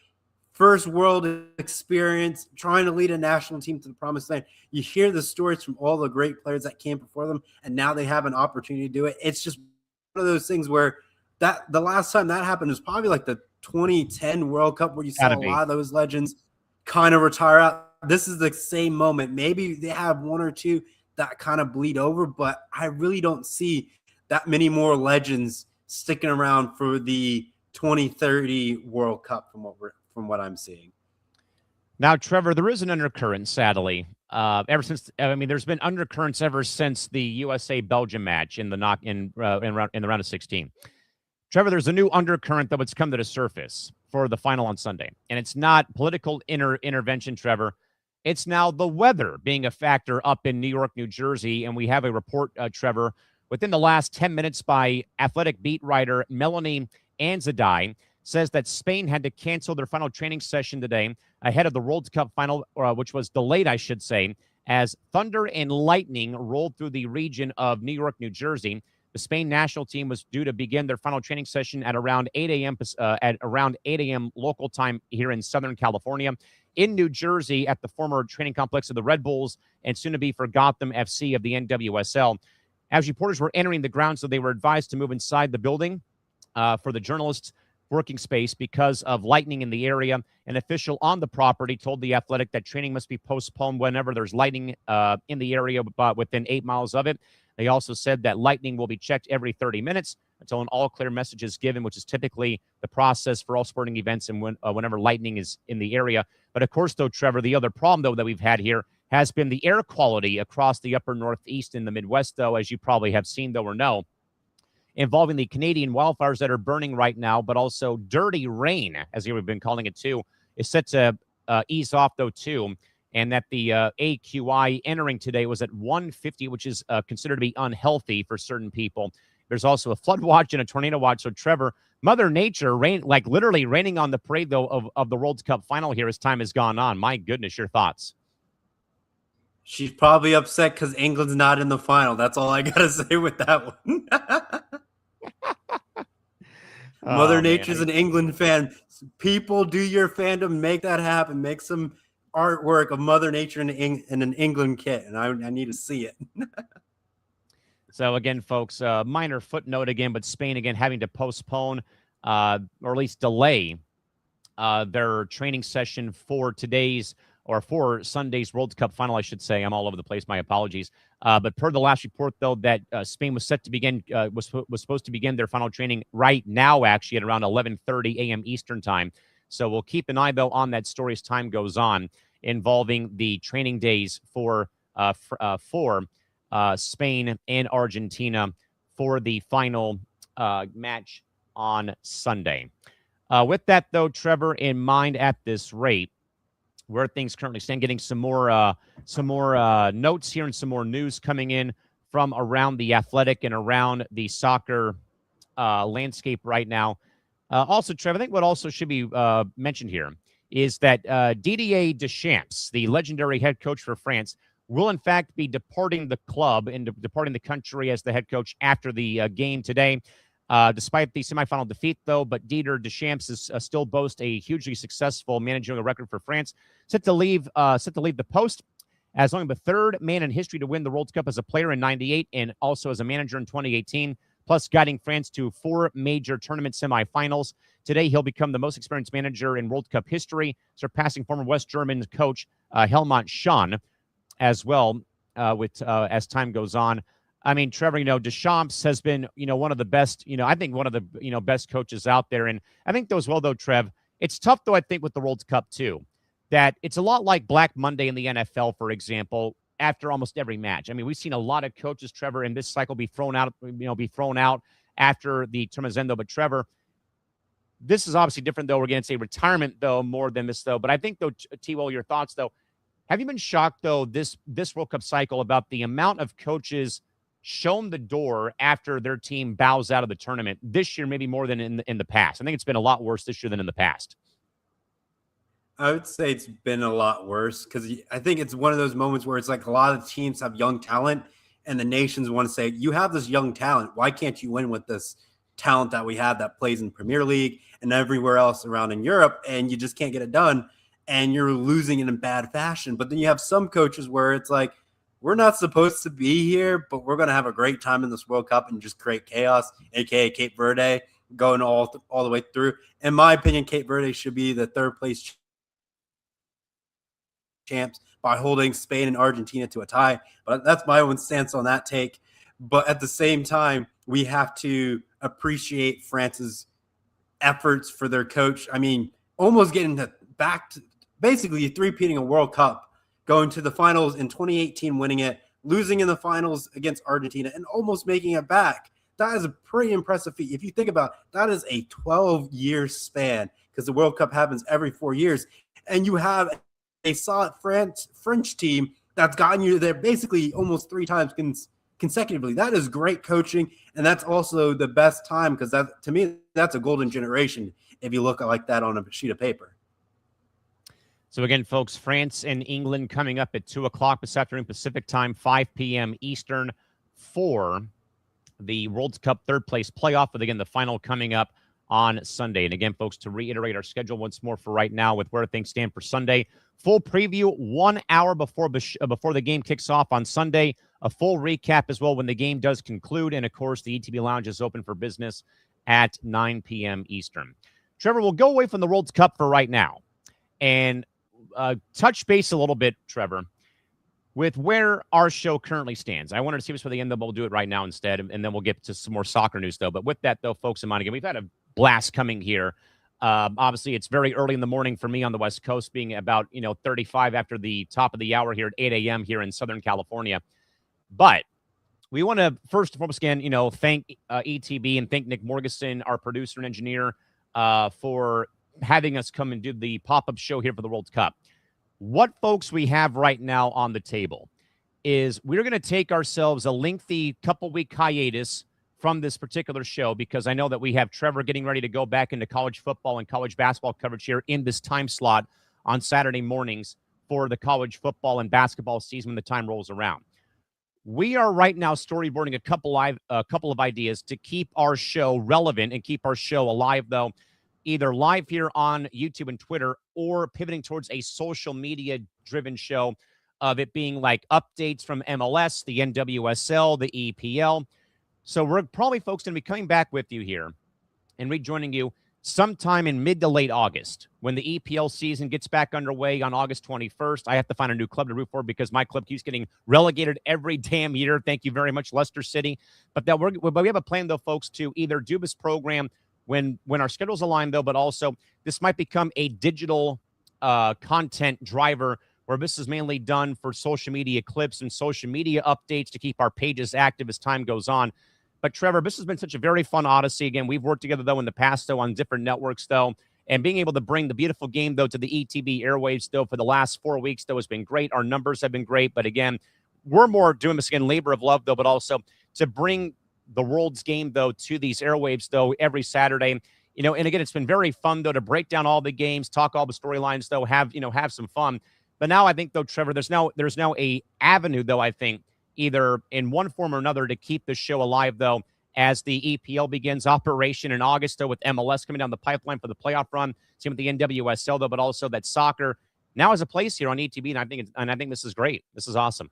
Speaker 2: first world experience, trying to lead a national team to the promised land. You hear the stories from all the great players that came before them, and now they have an opportunity to do it. It's just one of those things where that the last time that happened was probably like the 2010 World Cup, where you saw a lot of those legends kind of retire out. This is the same moment. Maybe they have one or two that kind of bleed over, but I really don't see that many more legends sticking around for the 2030 World Cup from what I'm seeing.
Speaker 1: Now, Trevor, there is an undercurrent, sadly. Ever since, I mean, there's been undercurrents ever since the USA-Belgium match in the round of 16. Trevor, there's a new undercurrent that would come to the surface for the final on Sunday, and it's not political intervention, Trevor. It's now the weather being a factor up in New York, New Jersey, and we have a report, Trevor, within the last 10 minutes by athletic beat writer Melanie Anzadai, says that Spain had to cancel their final training session today ahead of the World Cup final, which was delayed, I should say, as thunder and lightning rolled through the region of New York, New Jersey. The Spain national team was due to begin their final training session at around 8 a.m. Local time here in Southern California. In New Jersey at the former training complex of the Red Bulls and soon to be for Gotham FC of the NWSL. As reporters were entering the ground, so they were advised to move inside the building for the journalists' working space because of lightning in the area. An official on the property told The Athletic that training must be postponed whenever there's lightning in the area, but within 8 miles of it. They also said that lightning will be checked every 30 minutes until an all-clear message is given, which is typically the process for all sporting events and whenever lightning is in the area. But of course, though, Trevor, the other problem, though, that we've had here has been the air quality across the upper Northeast and the Midwest, though, as you probably have seen, though, or know, involving the Canadian wildfires that are burning right now, but also dirty rain, as we've been calling it, too, is set to ease off, though, too. And that the AQI entering today was at 150, which is considered to be unhealthy for certain people. There's also a flood watch and a tornado watch. So, Trevor, Mother Nature, literally raining on the parade, though, of the World Cup final here as time has gone on. My goodness, your thoughts?
Speaker 2: She's probably upset because England's not in the final. That's all I got to say with that one. Mother Nature's an England fan. People, do your fandom. Make that happen. Make some artwork of Mother Nature in an England kit, and I need to see it.
Speaker 1: So again, folks, minor footnote again, but Spain again having to postpone or at least delay their training session for for Sunday's World Cup final, I should say. I'm all over the place. My apologies. But per the last report, though, that Spain was set to begin was supposed to begin their final training right now, actually at around 11:30 a.m. Eastern time. So we'll keep an eye, though, on that story as time goes on, involving the training days for Spain and Argentina for the final match on Sunday. With that, though, Trevor, in mind at this rate, where things currently stand, getting some more notes here and some more news coming in from around the athletic and around the soccer landscape right now. Also, Trevor, I think what also should be mentioned here is that Didier Deschamps, the legendary head coach for France, will in fact be departing the club and departing the country as the head coach after the game today. Despite the semifinal defeat, though, but Didier Deschamps is still boasts a hugely successful managerial record for France. Set to leave the post as only the third man in history to win the World Cup as a player in 98 and also as a manager in 2018, plus guiding France to 4 major tournament semifinals. Today, he'll become the most experienced manager in World Cup history, surpassing former West German coach Helmut Schön as well as time goes on. I mean, Trevor, Deschamps has been, one of the best, I think one of the, best coaches out there. And I think though as well, though, Trev, it's tough, though, I think, with the World Cup, too, that it's a lot like Black Monday in the NFL, for example, after almost every match. I mean, we've seen a lot of coaches, Trevor, in this cycle be thrown out after the tournament's end, though. But, Trevor, this is obviously different, though. We're going to say retirement, though, more than this, though. But I think, though, T-Will, your thoughts, though, have you been shocked, though, this World Cup cycle about the amount of coaches shown the door after their team bows out of the tournament this year, maybe more than in the past? I think it's been a lot worse this year than in the past.
Speaker 2: I would say it's been a lot worse because I think it's one of those moments where it's like a lot of teams have young talent and the nations want to say, you have this young talent. Why can't you win with this talent that we have that plays in Premier League and everywhere else around in Europe? And you just can't get it done. And you're losing it in bad fashion. But then you have some coaches where it's like, we're not supposed to be here, but we're going to have a great time in this World Cup and just create chaos, a.k.a. Cape Verde, going all the way through. In my opinion, Cape Verde should be the third place champs by holding Spain and Argentina to a tie. But that's my own stance on that take. But at the same time, we have to appreciate France's efforts for their coach. I mean, almost getting back to basically three-peating a World Cup, going to the finals in 2018, winning it, losing in the finals against Argentina, and almost making it back. That is a pretty impressive feat. If you think about it, that is a 12-year span because the World Cup happens every 4 years. And you have a solid French team that's gotten you there basically almost 3 times consecutively. That is great coaching, and that's also the best time because that, to me, that's a golden generation if you look like that on a sheet of paper.
Speaker 1: So again, folks, France and England coming up at 2 o'clock this afternoon Pacific time, 5 p.m. Eastern for the World Cup third place playoff. But again, the final coming up on Sunday. And again, folks, to reiterate our schedule once more for right now with where things stand for Sunday. Full preview 1 hour before the game kicks off on Sunday. A full recap as well when the game does conclude. And, of course, the ETB Lounge is open for business at 9 p.m. Eastern. Trevor, we'll go away from the World Cup for right now and touch base a little bit, Trevor, with where our show currently stands. I wanted to see this for the end, but we'll do it right now instead, and then we'll get to some more soccer news, though. But with that, though, folks in mind, again, we've had a blast coming here. Obviously, it's very early in the morning for me on the West Coast, being about 35 after the top of the hour here at 8 a.m. here in Southern California. But we want to first and foremost, again, thank ETB and thank Nick Morgeson, our producer and engineer, for having us come and do the pop-up show here for the World Cup. What, folks, we have right now on the table is we're going to take ourselves a lengthy couple-week hiatus from this particular show because I know that we have Trevor getting ready to go back into college football and college basketball coverage here in this time slot on Saturday mornings for the college football and basketball season when the time rolls around. We are right now storyboarding a couple of ideas to keep our show relevant and keep our show alive, though, either live here on YouTube and Twitter or pivoting towards a social media-driven show of it being like updates from MLS, the NWSL, the EPL. So we're probably, folks, going to be coming back with you here and rejoining you sometime in mid to late August when the EPL season gets back underway on August 21st. I have to find a new club to root for because my club keeps getting relegated every damn year. Thank you very much, Leicester City. But we have a plan, though, folks, to either do this program when our schedules align, though, but also this might become a digital content driver where this is mainly done for social media clips and social media updates to keep our pages active as time goes on. But, Trevor, this has been such a very fun odyssey. Again, we've worked together, though, in the past, though, on different networks, though, and being able to bring the beautiful game, though, to the ETB airwaves, though, for the last 4 weeks, though, has been great. Our numbers have been great. But, again, we're more doing this, again, labor of love, though, but also to bring the world's game, though, to these airwaves, though, every Saturday. And again, it's been very fun, though, to break down all the games, talk all the storylines, though, have some fun. But now I think, though, Trevor, there's now a avenue, though, I think, either in one form or another to keep the show alive, though, as the EPL begins operation in August, though, with MLS coming down the pipeline for the playoff run. Same with the NWSL, though, but also that soccer now has a place here on ETB, and I think this is great. This is awesome.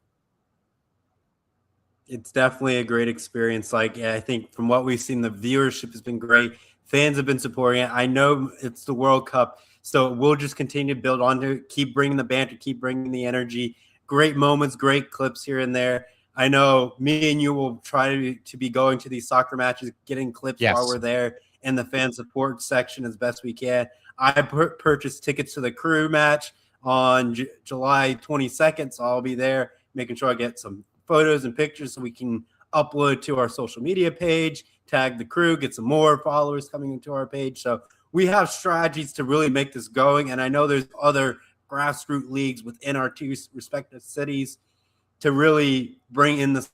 Speaker 2: It's definitely a great experience. Like, I think from what we've seen, the viewership has been great. Fans have been supporting it. I know it's the World Cup, so we'll just continue to build on to keep bringing the banter, keep bringing the energy. Great moments, great clips here and there. I know me and you will try to be going to these soccer matches, getting clips while we're there in the fan support section as best we can. I purchased tickets to the crew match on July 22nd, so I'll be there making sure I get some photos and pictures so we can upload to our social media page, tag the crew, get some more followers coming into our page. So we have strategies to really make this going. And I know there's other grassroots leagues within our two respective cities to really bring in the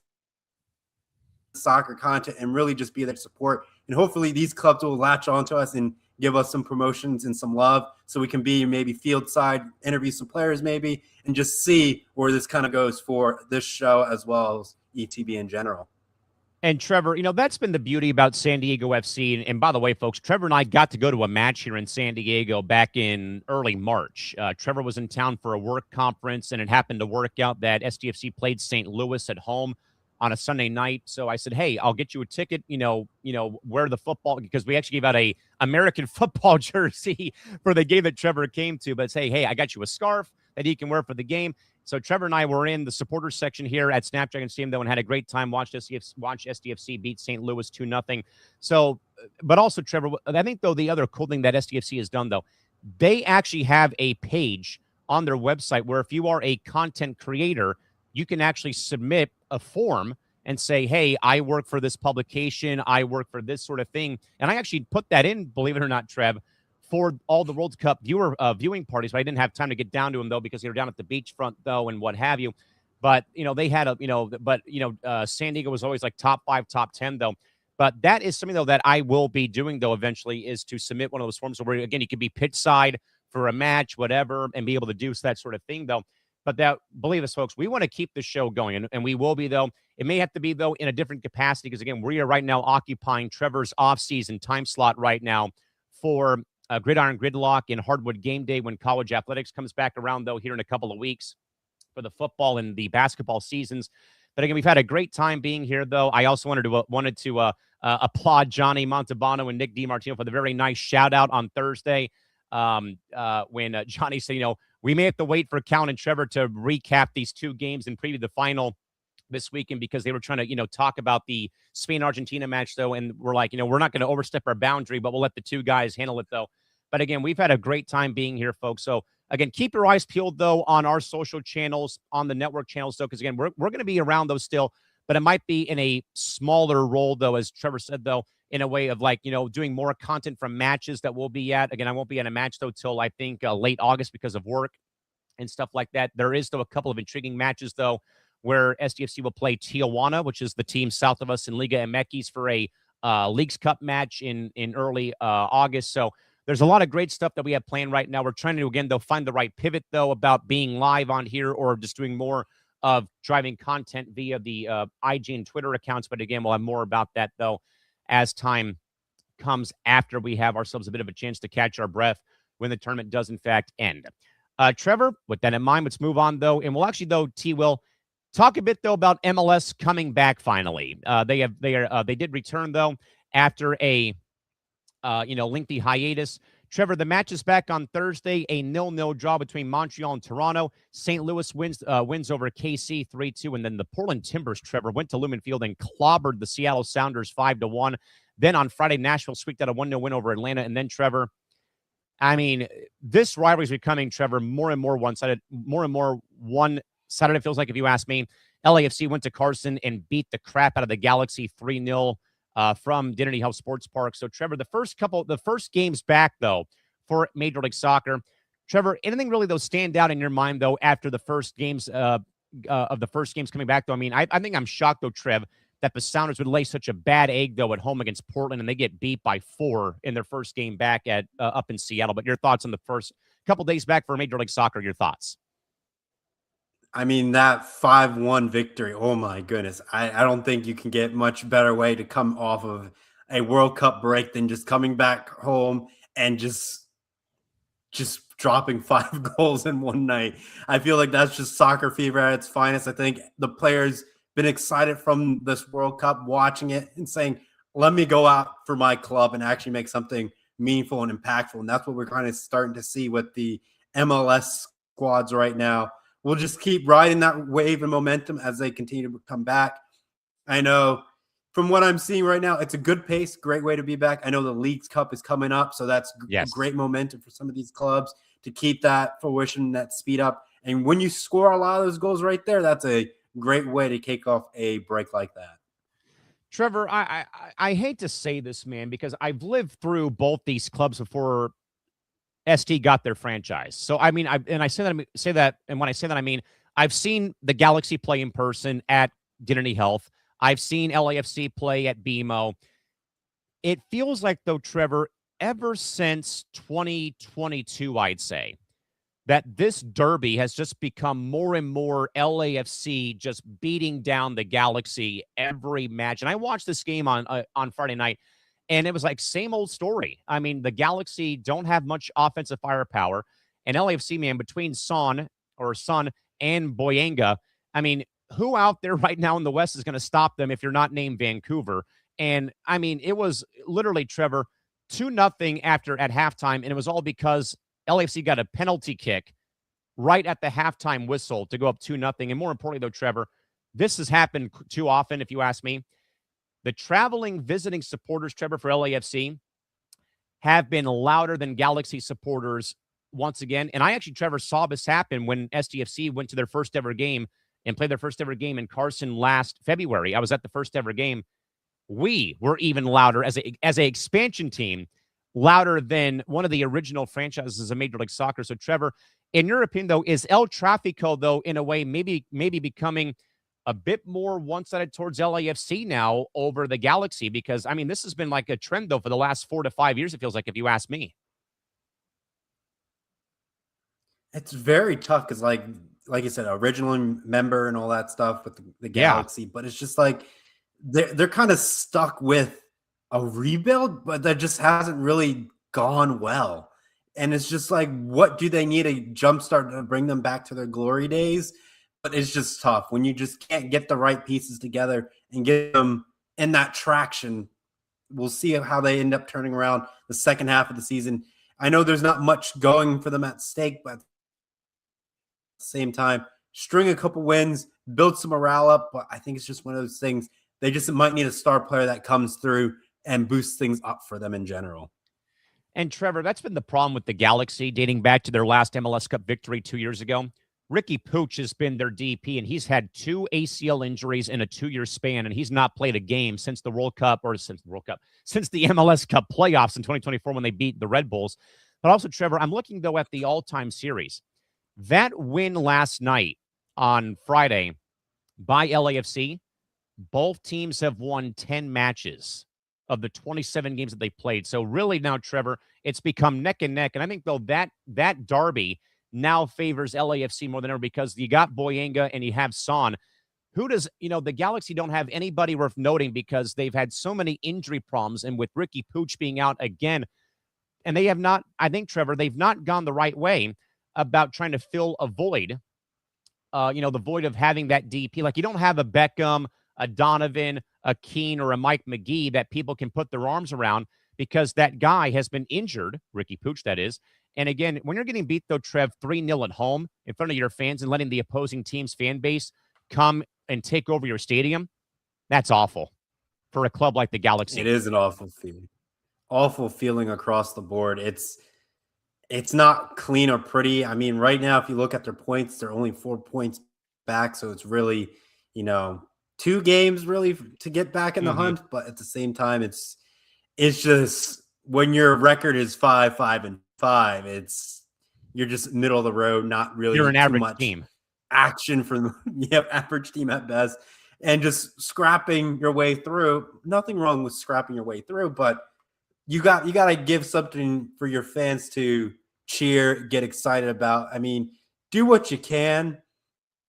Speaker 2: soccer content and really just be there to support. And hopefully these clubs will latch onto us and give us some promotions and some love so we can be maybe field side, interview some players maybe, and just see where this kind of goes for this show as well as ETB in general.
Speaker 1: And Trevor, that's been the beauty about San Diego FC. And by the way, folks, Trevor and I got to go to a match here in San Diego back in early March. Trevor was in town for a work conference, and it happened to work out that SDFC played St. Louis at home on a Sunday night. So I said, hey, I'll get you a ticket, wear the football, because we actually gave out a American football jersey for the game that Trevor came to. But say, hey, I got you a scarf that he can wear for the game. So Trevor and I were in the supporters section here at Snapdragon Stadium, though, and had a great time. Watched SDFC beat St. Louis 2-0. So, but also, Trevor, I think, though, the other cool thing that SDFC has done, though, they actually have a page on their website where if you are a content creator, you can actually submit a form and say, hey, I work for this publication, I work for this sort of thing. And I actually put that in, believe it or not, Trev, for all the World Cup viewing parties. But I didn't have time to get down to them, though, because they were down at the beachfront, though, and what have you. But, they had San Diego was always like top 5, top 10, though. But that is something, though, that I will be doing, though, eventually, is to submit one of those forms where, again, you could be pitch side for a match, whatever, and be able to do that sort of thing, though. But that, believe us, folks, we want to keep the show going, and we will be, though. It may have to be, though, in a different capacity, because, again, we are right now occupying Trevor's off-season time slot right now for Gridiron Gridlock and Hardwood Game Day when college athletics comes back around, though, here in a couple of weeks for the football and the basketball seasons. But, again, we've had a great time being here, though. I also wanted to applaud Johnny Montalbano and Nick DiMartino for the very nice shout-out on Thursday when Johnny said, we may have to wait for Callan and Trevor to recap these two games and preview the final this weekend, because they were trying to, talk about the Spain-Argentina match, though. And we're like, we're not going to overstep our boundary, but we'll let the two guys handle it, though. But again, we've had a great time being here, folks. So again, keep your eyes peeled, though, on our social channels, on the network channels, though, because again, we're going to be around those still, but it might be in a smaller role, though, as Trevor said, though, in a way of like, doing more content from matches that we'll be at. Again, I won't be at a match, though, till I think late August because of work and stuff like that. There is, though, a couple of intriguing matches, though, where SDFC will play Tijuana, which is the team south of us in Liga MX, for a Leagues Cup match in early August. So there's a lot of great stuff that we have planned right now. We're trying to, again, though, find the right pivot, though, about being live on here or just doing more of driving content via the IG and Twitter accounts. But again, we'll have more about that, though, as time comes after we have ourselves a bit of a chance to catch our breath when the tournament does, in fact, end. Trevor, with that in mind, let's move on, though. And we'll actually, though, Will, talk a bit, though, about MLS coming back finally. They did return, though, after a lengthy hiatus. Trevor, the match is back on Thursday, a 0-0 draw between Montreal and Toronto. St. Louis wins over KC 3-2, and then the Portland Timbers, Trevor, went to Lumen Field and clobbered the Seattle Sounders 5-1. Then on Friday, Nashville squeaked out a 1-0 win over Atlanta. And then, Trevor, I mean, this rivalry is becoming, Trevor, more and more one-sided, one-sided, it feels like, if you ask me. LAFC went to Carson and beat the crap out of the Galaxy 3-0. From Dignity Health Sports Park. So, Trevor, the first games back, though, for Major League Soccer. Trevor, anything really, though, stand out in your mind, though, after the first games of the first games coming back, though? I mean, I think I'm shocked, though, Trev, that the Sounders would lay such a bad egg, though, at home against Portland, and they get beat by 4 in their first game back at up in Seattle. But your thoughts on the first couple days back for Major League Soccer, your thoughts?
Speaker 2: I mean, that 5-1 victory, oh my goodness. I don't think you can get much better way to come off of a World Cup break than just coming back home and just dropping 5 goals in one night. I feel like that's just soccer fever at its finest. I think the players been excited from this World Cup, watching it and saying, let me go out for my club and actually make something meaningful and impactful. And that's what we're kind of starting to see with the MLS squads right now. We'll just keep riding that wave and momentum as they continue to come back. I know from what I'm seeing right now, it's a good pace, great way to be back. I know the Leagues Cup is coming up, so that's great momentum for some of these clubs to keep that fruition, that speed up. And when you score a lot of those goals right there, that's a great way to kick off a break like that.
Speaker 1: Trevor, I hate to say this, man, because I've lived through both these clubs before ST got their franchise. So I mean, and when I say that, I mean I've seen the Galaxy play in person at Dignity Health. I've seen LAFC play at BMO. It feels like, though, Trevor, ever since 2022, I'd say, that this derby has just become more and more LAFC just beating down the Galaxy every match. And I watched this game on Friday night, and it was like same old story. I mean, the Galaxy don't have much offensive firepower, and LAFC, man, between Son and Boyenga, I mean, who out there right now in the West is going to stop them if you're not named Vancouver? And I mean, it was literally, Trevor, 2-0 at halftime, and it was all because LAFC got a penalty kick right at the halftime whistle to go up 2-0. And more importantly, though, Trevor, this has happened too often, if you ask me. The traveling visiting supporters, Trevor, for LAFC have been louder than Galaxy supporters once again. And I actually, Trevor, saw this happen when SDFC went to their first ever game and played their first ever game in Carson last February. I was at the first ever game. We were even louder as a expansion team, louder than one of the original franchises of Major League Soccer. So, Trevor, in your opinion, though, is El Tráfico, though, in a way, maybe becoming a bit more one-sided towards LAFC now over the Galaxy? Because, I mean, this has been like a trend, though, for the last 4 to 5 years, it feels like, if you ask me.
Speaker 2: It's very tough because, like you said, original member and all that stuff with the Galaxy, but it's just like they're kind of stuck with a rebuild, but that just hasn't really gone well. And it's just like, what do they need a jumpstart to bring them back to their glory days? But it's just tough when you just can't get the right pieces together and get them in that traction. We'll see how they end up turning around the second half of the season. I know there's not much going for them at stake, but at the same time, string a couple wins, build some morale up. But I think it's just one of those things. They just might need a star player that comes through and boosts things up for them in general.
Speaker 1: And Trevor, that's been the problem with the Galaxy dating back to their last MLS Cup victory 2 years ago. Ricky Pooch has been their DP, and he's had 2 ACL injuries in a 2-year span, and he's not played a game since the since the MLS Cup playoffs in 2024 when they beat the Red Bulls. But also, Trevor, I'm looking, though, at the all-time series. That win last night on Friday by LAFC, both teams have won 10 matches of the 27 games that they played. So really now, Trevor, it's become neck and neck. And I think, though, that derby now favors LAFC more than ever because you got Boyenga and you have Son. Who does, the Galaxy don't have anybody worth noting because they've had so many injury problems. And with Ricky Pooch being out again, and they have not, I think, Trevor, they've not gone the right way about trying to fill a void, the void of having that DP. Like, you don't have a Beckham, a Donovan, a Keane, or a Mike McGee that people can put their arms around because that guy has been injured, Ricky Pooch, that is. And again, when you're getting beat, though, Trev, 3-0 at home in front of your fans and letting the opposing team's fan base come and take over your stadium, that's awful for a club like the Galaxy.
Speaker 2: It is an awful feeling. Awful feeling across the board. It's not clean or pretty. I mean, right now, if you look at their points, they're only 4 points back. So it's really, 2 games really to get back in the hunt. But at the same time, it's just when your record is 5-5-5, you're just middle of the road, not really
Speaker 1: you're an
Speaker 2: too
Speaker 1: average
Speaker 2: much
Speaker 1: team.
Speaker 2: Action from average team at best, and just scrapping your way through. Nothing wrong with scrapping your way through, but you got to give something for your fans to cheer, get excited about. I mean, do what you can,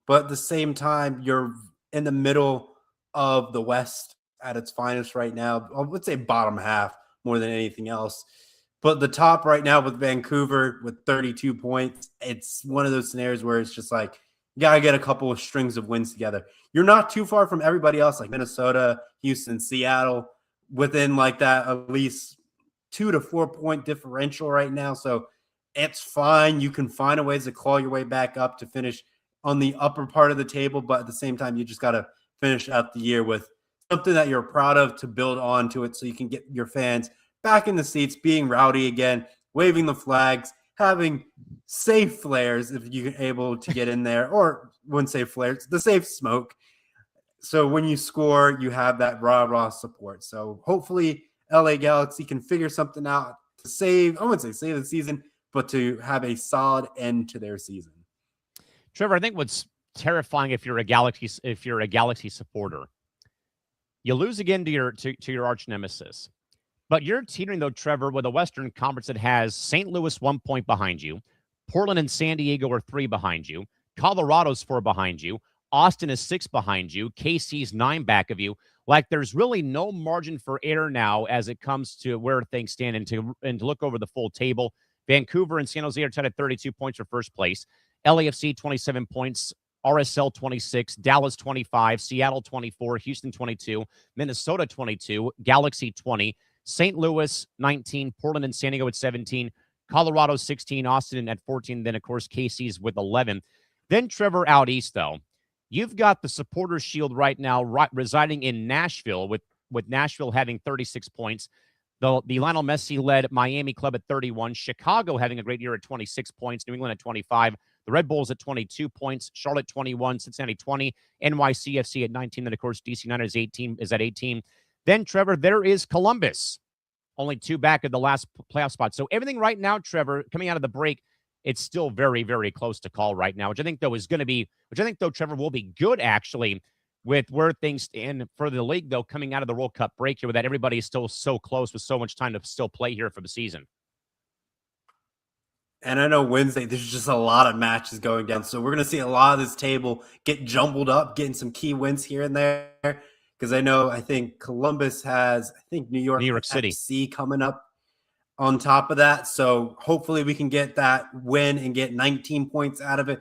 Speaker 2: but at the same time, you're in the middle of the West at its finest right now. I would say bottom half more than anything else. But the top right now with Vancouver with 32 points, it's one of those scenarios where it's just like, you got to get a couple of strings of wins together. You're not too far from everybody else, like Minnesota, Houston, Seattle, within like that at least 2 to 4 point differential right now. So it's fine. You can find a ways to claw your way back up to finish on the upper part of the table. But at the same time, you just got to finish out the year with something that you're proud of to build onto it so you can get your fans back in the seats, being rowdy again, waving the flags, having safe flares if you're able to get in there, or wouldn't say flares, the safe smoke. So when you score, you have that rah-rah support. So hopefully LA Galaxy can figure something out to save, I wouldn't say save the season, but to have a solid end to their season.
Speaker 1: Trevor, I think what's terrifying if you're a Galaxy supporter, you lose again to your arch nemesis. But you're teetering, though, Trevor, with a Western Conference that has St. Louis 1 point behind you. Portland and San Diego are 3 behind you. Colorado's 4 behind you. Austin is 6 behind you. KC's 9 back of you. Like, there's really no margin for error now as it comes to where things stand and to look over the full table. Vancouver and San Jose are tied at 32 points for first place. LAFC, 27 points. RSL 26, Dallas 25, Seattle 24, Houston 22, Minnesota 22, Galaxy 20, St. Louis 19, Portland and San Diego at 17, Colorado 16, Austin at 14, then, of course, KC's with 11. Then, Trevor, out east, though, you've got the Supporters Shield right now residing in Nashville, with Nashville having 36 points. The Lionel Messi-led Miami club at 31, Chicago having a great year at 26 points, New England at 25, the Red Bulls at 22 points, Charlotte 21, Cincinnati 20, NYCFC at 19, then, of course, DC United is at 18. Then, Trevor, there is Columbus, only 2 back of the last playoff spot. So everything right now, Trevor, coming out of the break, it's still very, very close to call right now, which I think, though, Trevor, will be good, actually, with where things stand for the league, though, coming out of the World Cup break here, with that everybody is still so close with so much time to still play here for the season.
Speaker 2: And I know Wednesday, there's just a lot of matches going down. So we're going to see a lot of this table get jumbled up, getting some key wins here and there. Because I think Columbus has, New York City FC coming up on top of that. So hopefully we can get that win and get 19 points out of it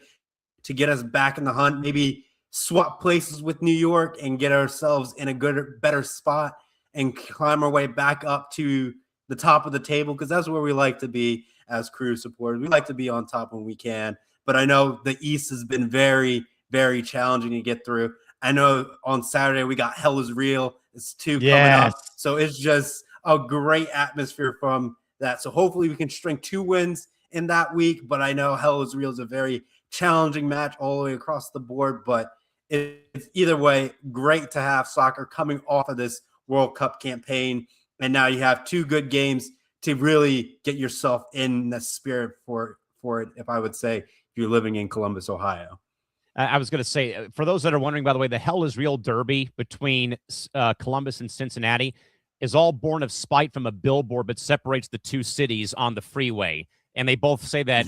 Speaker 2: to get us back in the hunt. Maybe swap places with New York and get ourselves in a better spot and climb our way back up to the top of the table, because that's where we like to be as Crew supporters. We like to be on top when we can. But I know the East has been very, very challenging to get through. I know on Saturday we got Hell is Real. It's 2 coming up. So it's just a great atmosphere from that. So hopefully we can string 2 wins in that week. But I know Hell is Real is a very challenging match all the way across the board. But it's either way, great to have soccer coming off of this World Cup campaign. And now you have 2 good games to really get yourself in the spirit for it, if I would say, if you're living in Columbus, Ohio.
Speaker 1: I was going to say, for those that are wondering, by the way, the Hell is Real derby between Columbus and Cincinnati is all born of spite from a billboard that separates the 2 cities on the freeway. And they both say that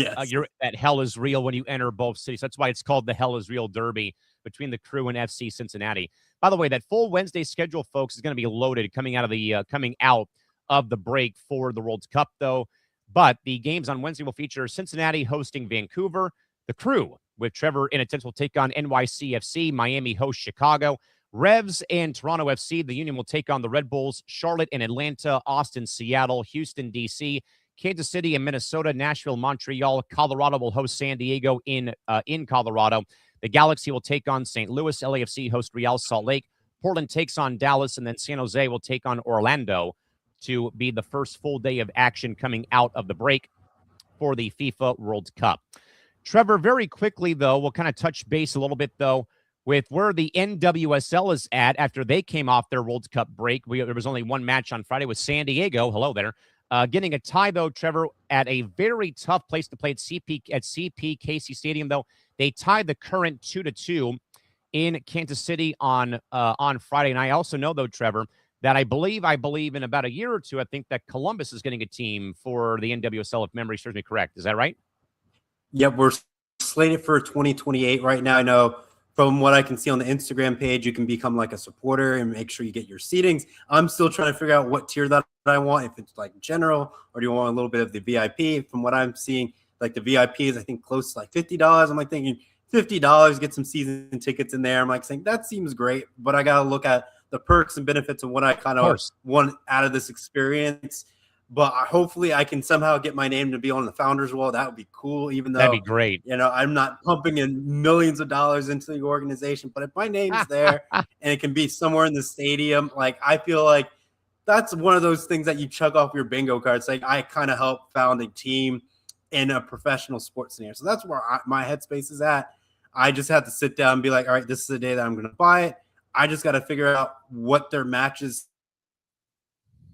Speaker 1: that hell is real when you enter both cities. That's why it's called the Hell is Real derby between the Crew and FC Cincinnati. By the way, that full Wednesday schedule, folks, is going to be loaded coming out of the break for the World Cup, though. But the games on Wednesday will feature Cincinnati hosting Vancouver, the Crew with Trevor in attendance will take on NYCFC, Miami hosts Chicago, Revs and Toronto FC. The Union will take on the Red Bulls, Charlotte and Atlanta, Austin, Seattle, Houston, DC, Kansas City and Minnesota, Nashville, Montreal. Colorado will host San Diego in Colorado. The Galaxy will take on St. Louis. LAFC hosts Real Salt Lake. Portland takes on Dallas, and then San Jose will take on Orlando to be the first full day of action coming out of the break for the FIFA World Cup. Trevor, very quickly, though, we'll kind of touch base a little bit, though, with where the NWSL is at after they came off their World Cup break. There was only 1 match on Friday with San Diego. Hello there. Getting a tie, though, Trevor, at a very tough place to play at CP Casey Stadium, though. They tied the current 2-2 in Kansas City on Friday. And I also know, though, Trevor, that I believe in about a year or two, I think that Columbus is getting a team for the NWSL, if memory serves me correct. Is that right?
Speaker 2: Yep, we're slated for 2028 right now. I know from what I can see on the Instagram page, you can become like a supporter and make sure you get your seatings. I'm still trying to figure out what tier that I want, if it's like general or do you want a little bit of the VIP. From what I'm seeing, like the VIP is, I think, close to like $50. I'm like thinking $50, get some season tickets in there. I'm like saying that seems great, but I got to look at the perks and benefits of what I kind of want out of this experience. But hopefully I can somehow get my name to be on the founders wall. That would be cool, even though
Speaker 1: that'd be great.
Speaker 2: I'm not pumping in millions of dollars into the organization. But if my name's there and it can be somewhere in the stadium, like I feel like that's one of those things that you chug off your bingo card. It's like I kind of helped found a team in a professional sports scenario. So that's where my headspace is at. I just have to sit down and be like, all right, this is the day that I'm going to buy it. I just got to figure out what their matches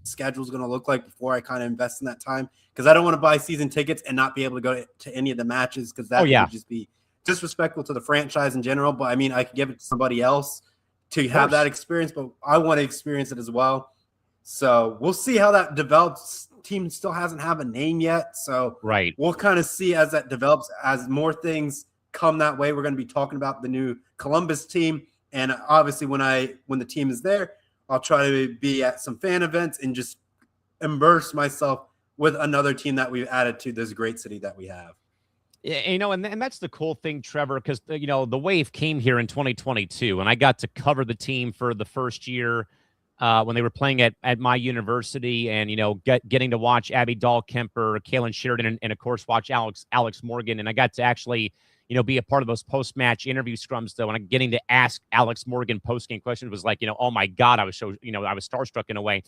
Speaker 2: schedule is going to look like before I kind of invest in that time, because I don't want to buy season tickets and not be able to go to any of the matches, because that would just be disrespectful to the franchise in general. But I mean, I could give it to somebody else to have that experience, but I want to experience it as well. So we'll see how that develops. Team still hasn't have a name yet, so we'll kind of see as that develops. As more things come that way, we're going to be talking about the new Columbus team, and obviously when the team is there, I'll try to be at some fan events and just immerse myself with another team that we've added to this great city that we have.
Speaker 1: Yeah, and that's the cool thing, Trevor, because the Wave came here in 2022, and I got to cover the team for the first year when they were playing at my university, and getting to watch Abby Dahlkemper, Callan Sheridan, and of course watch Alex Morgan, and I got to actually be a part of those post-match interview scrums, though, and getting to ask Alex Morgan post-game questions was like, oh my God, I was so, I was starstruck in a way.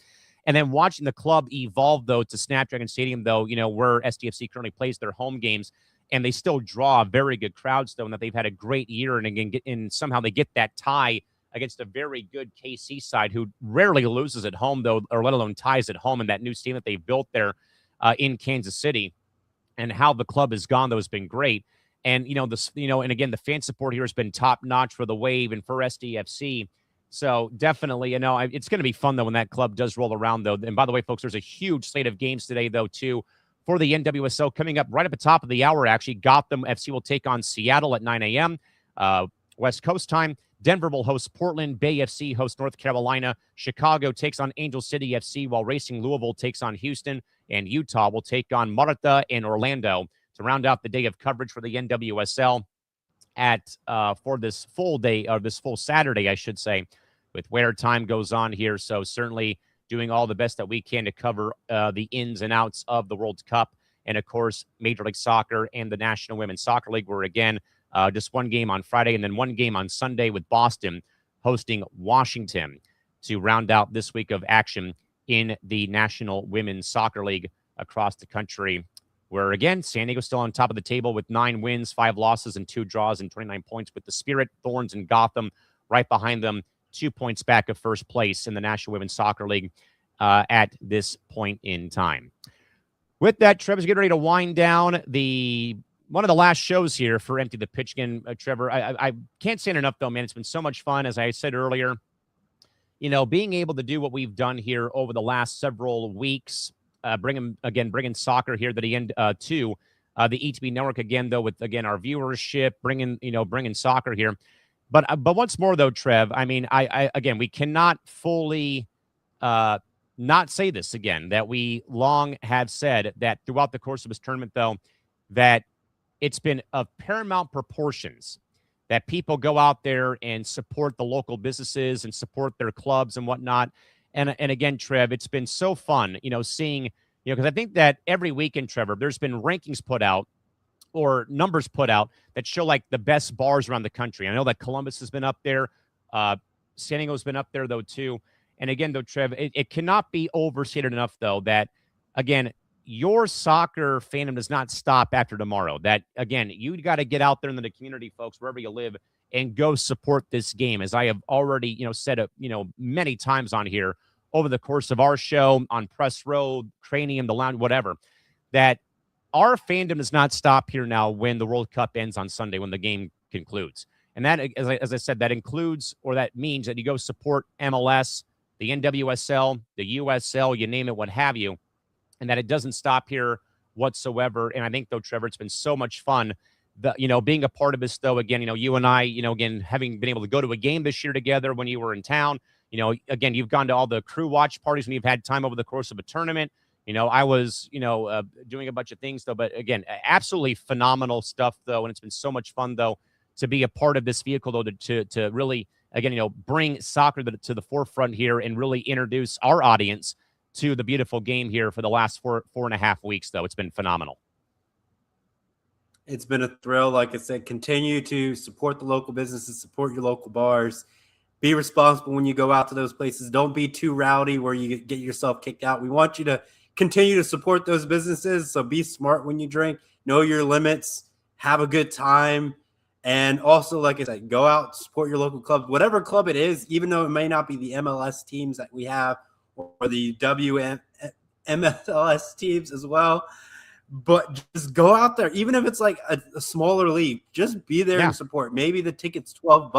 Speaker 1: And then watching the club evolve, though, to Snapdragon Stadium, though, where SDFC currently plays their home games, and they still draw very good crowds, though, and that they've had a great year, and again, somehow they get that tie against a very good KC side who rarely loses at home, though, or let alone ties at home in that new stadium that they've built there in Kansas City, and how the club has gone, though, has been great. And, and again, the fan support here has been top notch for the Wave and for SDFC. So definitely, it's going to be fun, though, when that club does roll around, though. And by the way, folks, there's a huge slate of games today, though, too, for the NWSL coming up right at the top of the hour. Actually, Gotham FC will take on Seattle at 9 a.m. West Coast time. Denver will host Portland. Bay FC hosts North Carolina. Chicago takes on Angel City FC, while Racing Louisville takes on Houston. And Utah will take on Marta and Orlando to round out the day of coverage for the NWSL for this full day, or this full Saturday, I should say, with where time goes on here. So certainly doing all the best that we can to cover the ins and outs of the World Cup, and of course Major League Soccer and the National Women's Soccer League, where again just one game on Friday and then one game on Sunday, with Boston hosting Washington to round out this week of action in the National Women's Soccer League across the country, where, again, San Diego's still on top of the table with 9 wins, 5 losses, and 2 draws, and 29 points, with the Spirit, Thorns, and Gotham right behind them, 2 points back of first place in the National Women's Soccer League at this point in time. With that, Trevor's getting ready to wind down one of the last shows here for Empty the Pitch again, Trevor. I can't say it enough, though, man. It's been so much fun, as I said earlier. Being able to do what we've done here over the last several weeks, bringing soccer here to the end to the ETB network again, though, with again our viewership, bringing soccer here. But once more, though, Trev, I mean, I again, we cannot fully not say this again, that we long have said that throughout the course of this tournament, though, that it's been of paramount proportions that people go out there and support the local businesses and support their clubs and whatnot. And again, Trev, it's been so fun, seeing, because I think that every weekend, Trevor, there's been rankings put out or numbers put out that show like the best bars around the country. I know that Columbus has been up there. San Diego's been up there, though, too. And again, though, Trev, it cannot be overstated enough, though, that, again, your soccer fandom does not stop after tomorrow. That, again, you got to get out there in the community, folks, wherever you live, and go support this game. As I have already, said, many times on here over the course of our show, on Press Road, Cranium, the Lounge, whatever, that our fandom does not stop here now when the World Cup ends on Sunday, when the game concludes. And that, as I said, that includes, or that means that you go support MLS, the NWSL, the USL, you name it, what have you, and that it doesn't stop here whatsoever. And I think, though, Trevor, it's been so much fun being a part of this, though, again, you and I, again, having been able to go to a game this year together when you were in town, again, you've gone to all the crew watch parties when you've had time over the course of a tournament. I was, doing a bunch of things, though. But again, absolutely phenomenal stuff, though. And it's been so much fun, though, to be a part of this vehicle, though, to really, again, bring soccer to the forefront here and really introduce our audience to the beautiful game here for the last 4.5 weeks, though. It's been phenomenal.
Speaker 2: It's been a thrill. Like I said, continue to support the local businesses, support your local bars. Be responsible when you go out to those places. Don't be too rowdy where you get yourself kicked out. We want you to continue to support those businesses. So be smart when you drink. Know your limits. Have a good time. And also, like I said, go out, support your local club. Whatever club it is, even though it may not be the MLS teams that we have or the MLS teams as well. But just go out there, even if it's like a smaller league, just be there and support. Maybe the ticket's $12,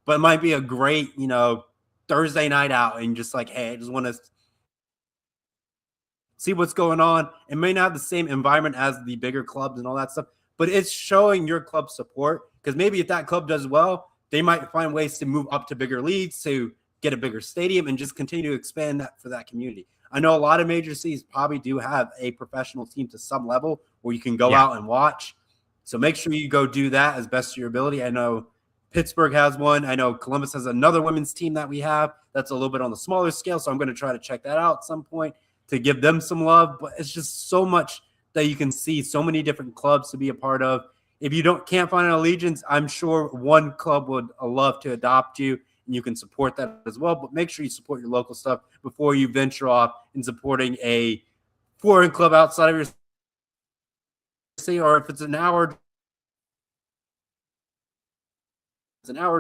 Speaker 2: but it might be a great, Thursday night out and just like, hey, I just want to see what's going on. It may not have the same environment as the bigger clubs and all that stuff, but it's showing your club support, because maybe if that club does well, they might find ways to move up to bigger leagues, to get a bigger stadium and just continue to expand that for that community. I know a lot of major cities probably do have a professional team to some level where you can go out and watch. So make sure you go do that as best of your ability. I know Pittsburgh has one. I know Columbus has another women's team that we have that's a little bit on the smaller scale. So I'm going to try to check that out at some point to give them some love. But it's just so much that you can see, so many different clubs to be a part of. If you can't find an allegiance, I'm sure one club would love to adopt you, and you can support that as well. But make sure you support your local stuff before you venture off in supporting a foreign club outside of your city. Or if it's an hour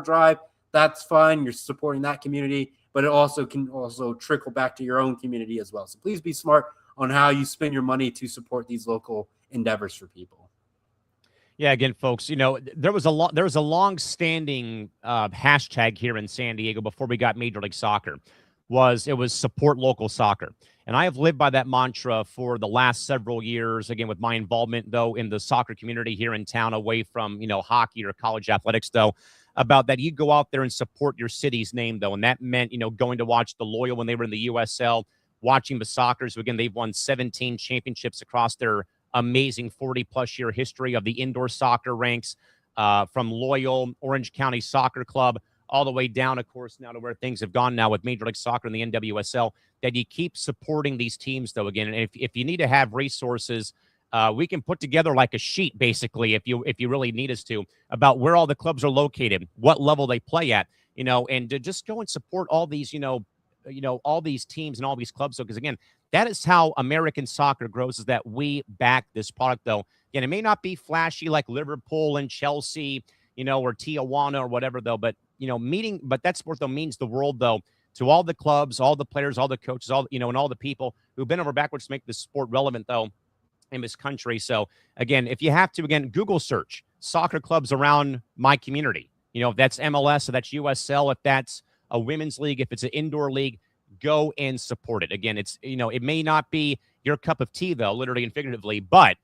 Speaker 2: drive, that's fine. You're supporting that community, but it also can trickle back to your own community as well. So please be smart on how you spend your money to support these local endeavors for people.
Speaker 1: Yeah, again, folks, there was a long-standing hashtag here in San Diego before we got Major League Soccer. It was support local soccer. And I have lived by that mantra for the last several years, again, with my involvement, though, in the soccer community here in town, away from, hockey or college athletics, though, about that you go out there and support your city's name, though. And that meant, going to watch the Loyal when they were in the USL, watching the Sockers, who, again, they've won 17 championships across their amazing 40-plus year history of the indoor soccer ranks, from Loyal, Orange County Soccer Club, all the way down, of course, now to where things have gone now with Major League Soccer and the NWSL, that you keep supporting these teams, though, again. And if you need to have resources, we can put together like a sheet, basically, if you really need us to, about where all the clubs are located, what level they play at, and to just go and support all these, all these teams and all these clubs. So, because again, that is how American soccer grows, is that we back this product, though. Again, it may not be flashy like Liverpool and Chelsea, or Tijuana or whatever, though, but, but that sport, though, means the world, though, to all the clubs, all the players, all the coaches, and all the people who've been over backwards to make this sport relevant, though, in this country. So, again, if you have to, again, Google search soccer clubs around my community. If that's MLS, or that's USL, if that's a women's league, if it's an indoor league, go and support it. Again, it's, it may not be your cup of tea, though, literally and figuratively, but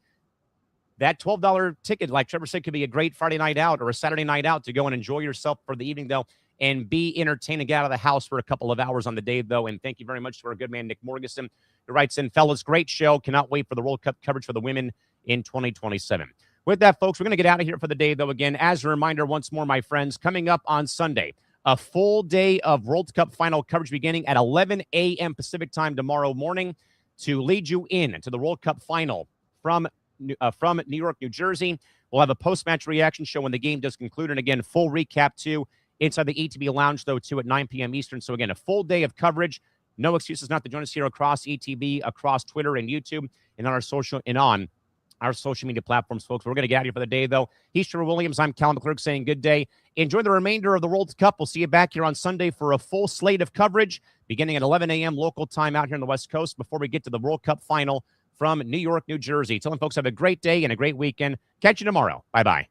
Speaker 1: that $12 ticket, like Trevor said, could be a great Friday night out or a Saturday night out to go and enjoy yourself for the evening, though, and be entertained and get out of the house for a couple of hours on the day, though. And thank you very much to our good man, Nick Morganson, who writes in, fellas, great show. Cannot wait for the World Cup coverage for the women in 2027. With that, folks, we're going to get out of here for the day, though. Again, as a reminder, once more, my friends, coming up on Sunday, a full day of World Cup final coverage beginning at 11 a.m. Pacific time tomorrow morning to lead you in to the World Cup final from New York, New Jersey. We'll have a post-match reaction show when the game does conclude. And again, full recap, too, inside the ETB Lounge, though, too, at 9 p.m. Eastern. So, again, a full day of coverage. No excuses not to join us here across ETB, across Twitter and YouTube, and on our social media platforms, folks. We're going to get out of here for the day, though. He's Trevor Williams. I'm Callan McClurg saying good day. Enjoy the remainder of the World Cup. We'll see you back here on Sunday for a full slate of coverage beginning at 11 a.m. local time out here on the West Coast before we get to the World Cup final from New York, New Jersey. Telling folks have a great day and a great weekend. Catch you tomorrow. Bye-bye.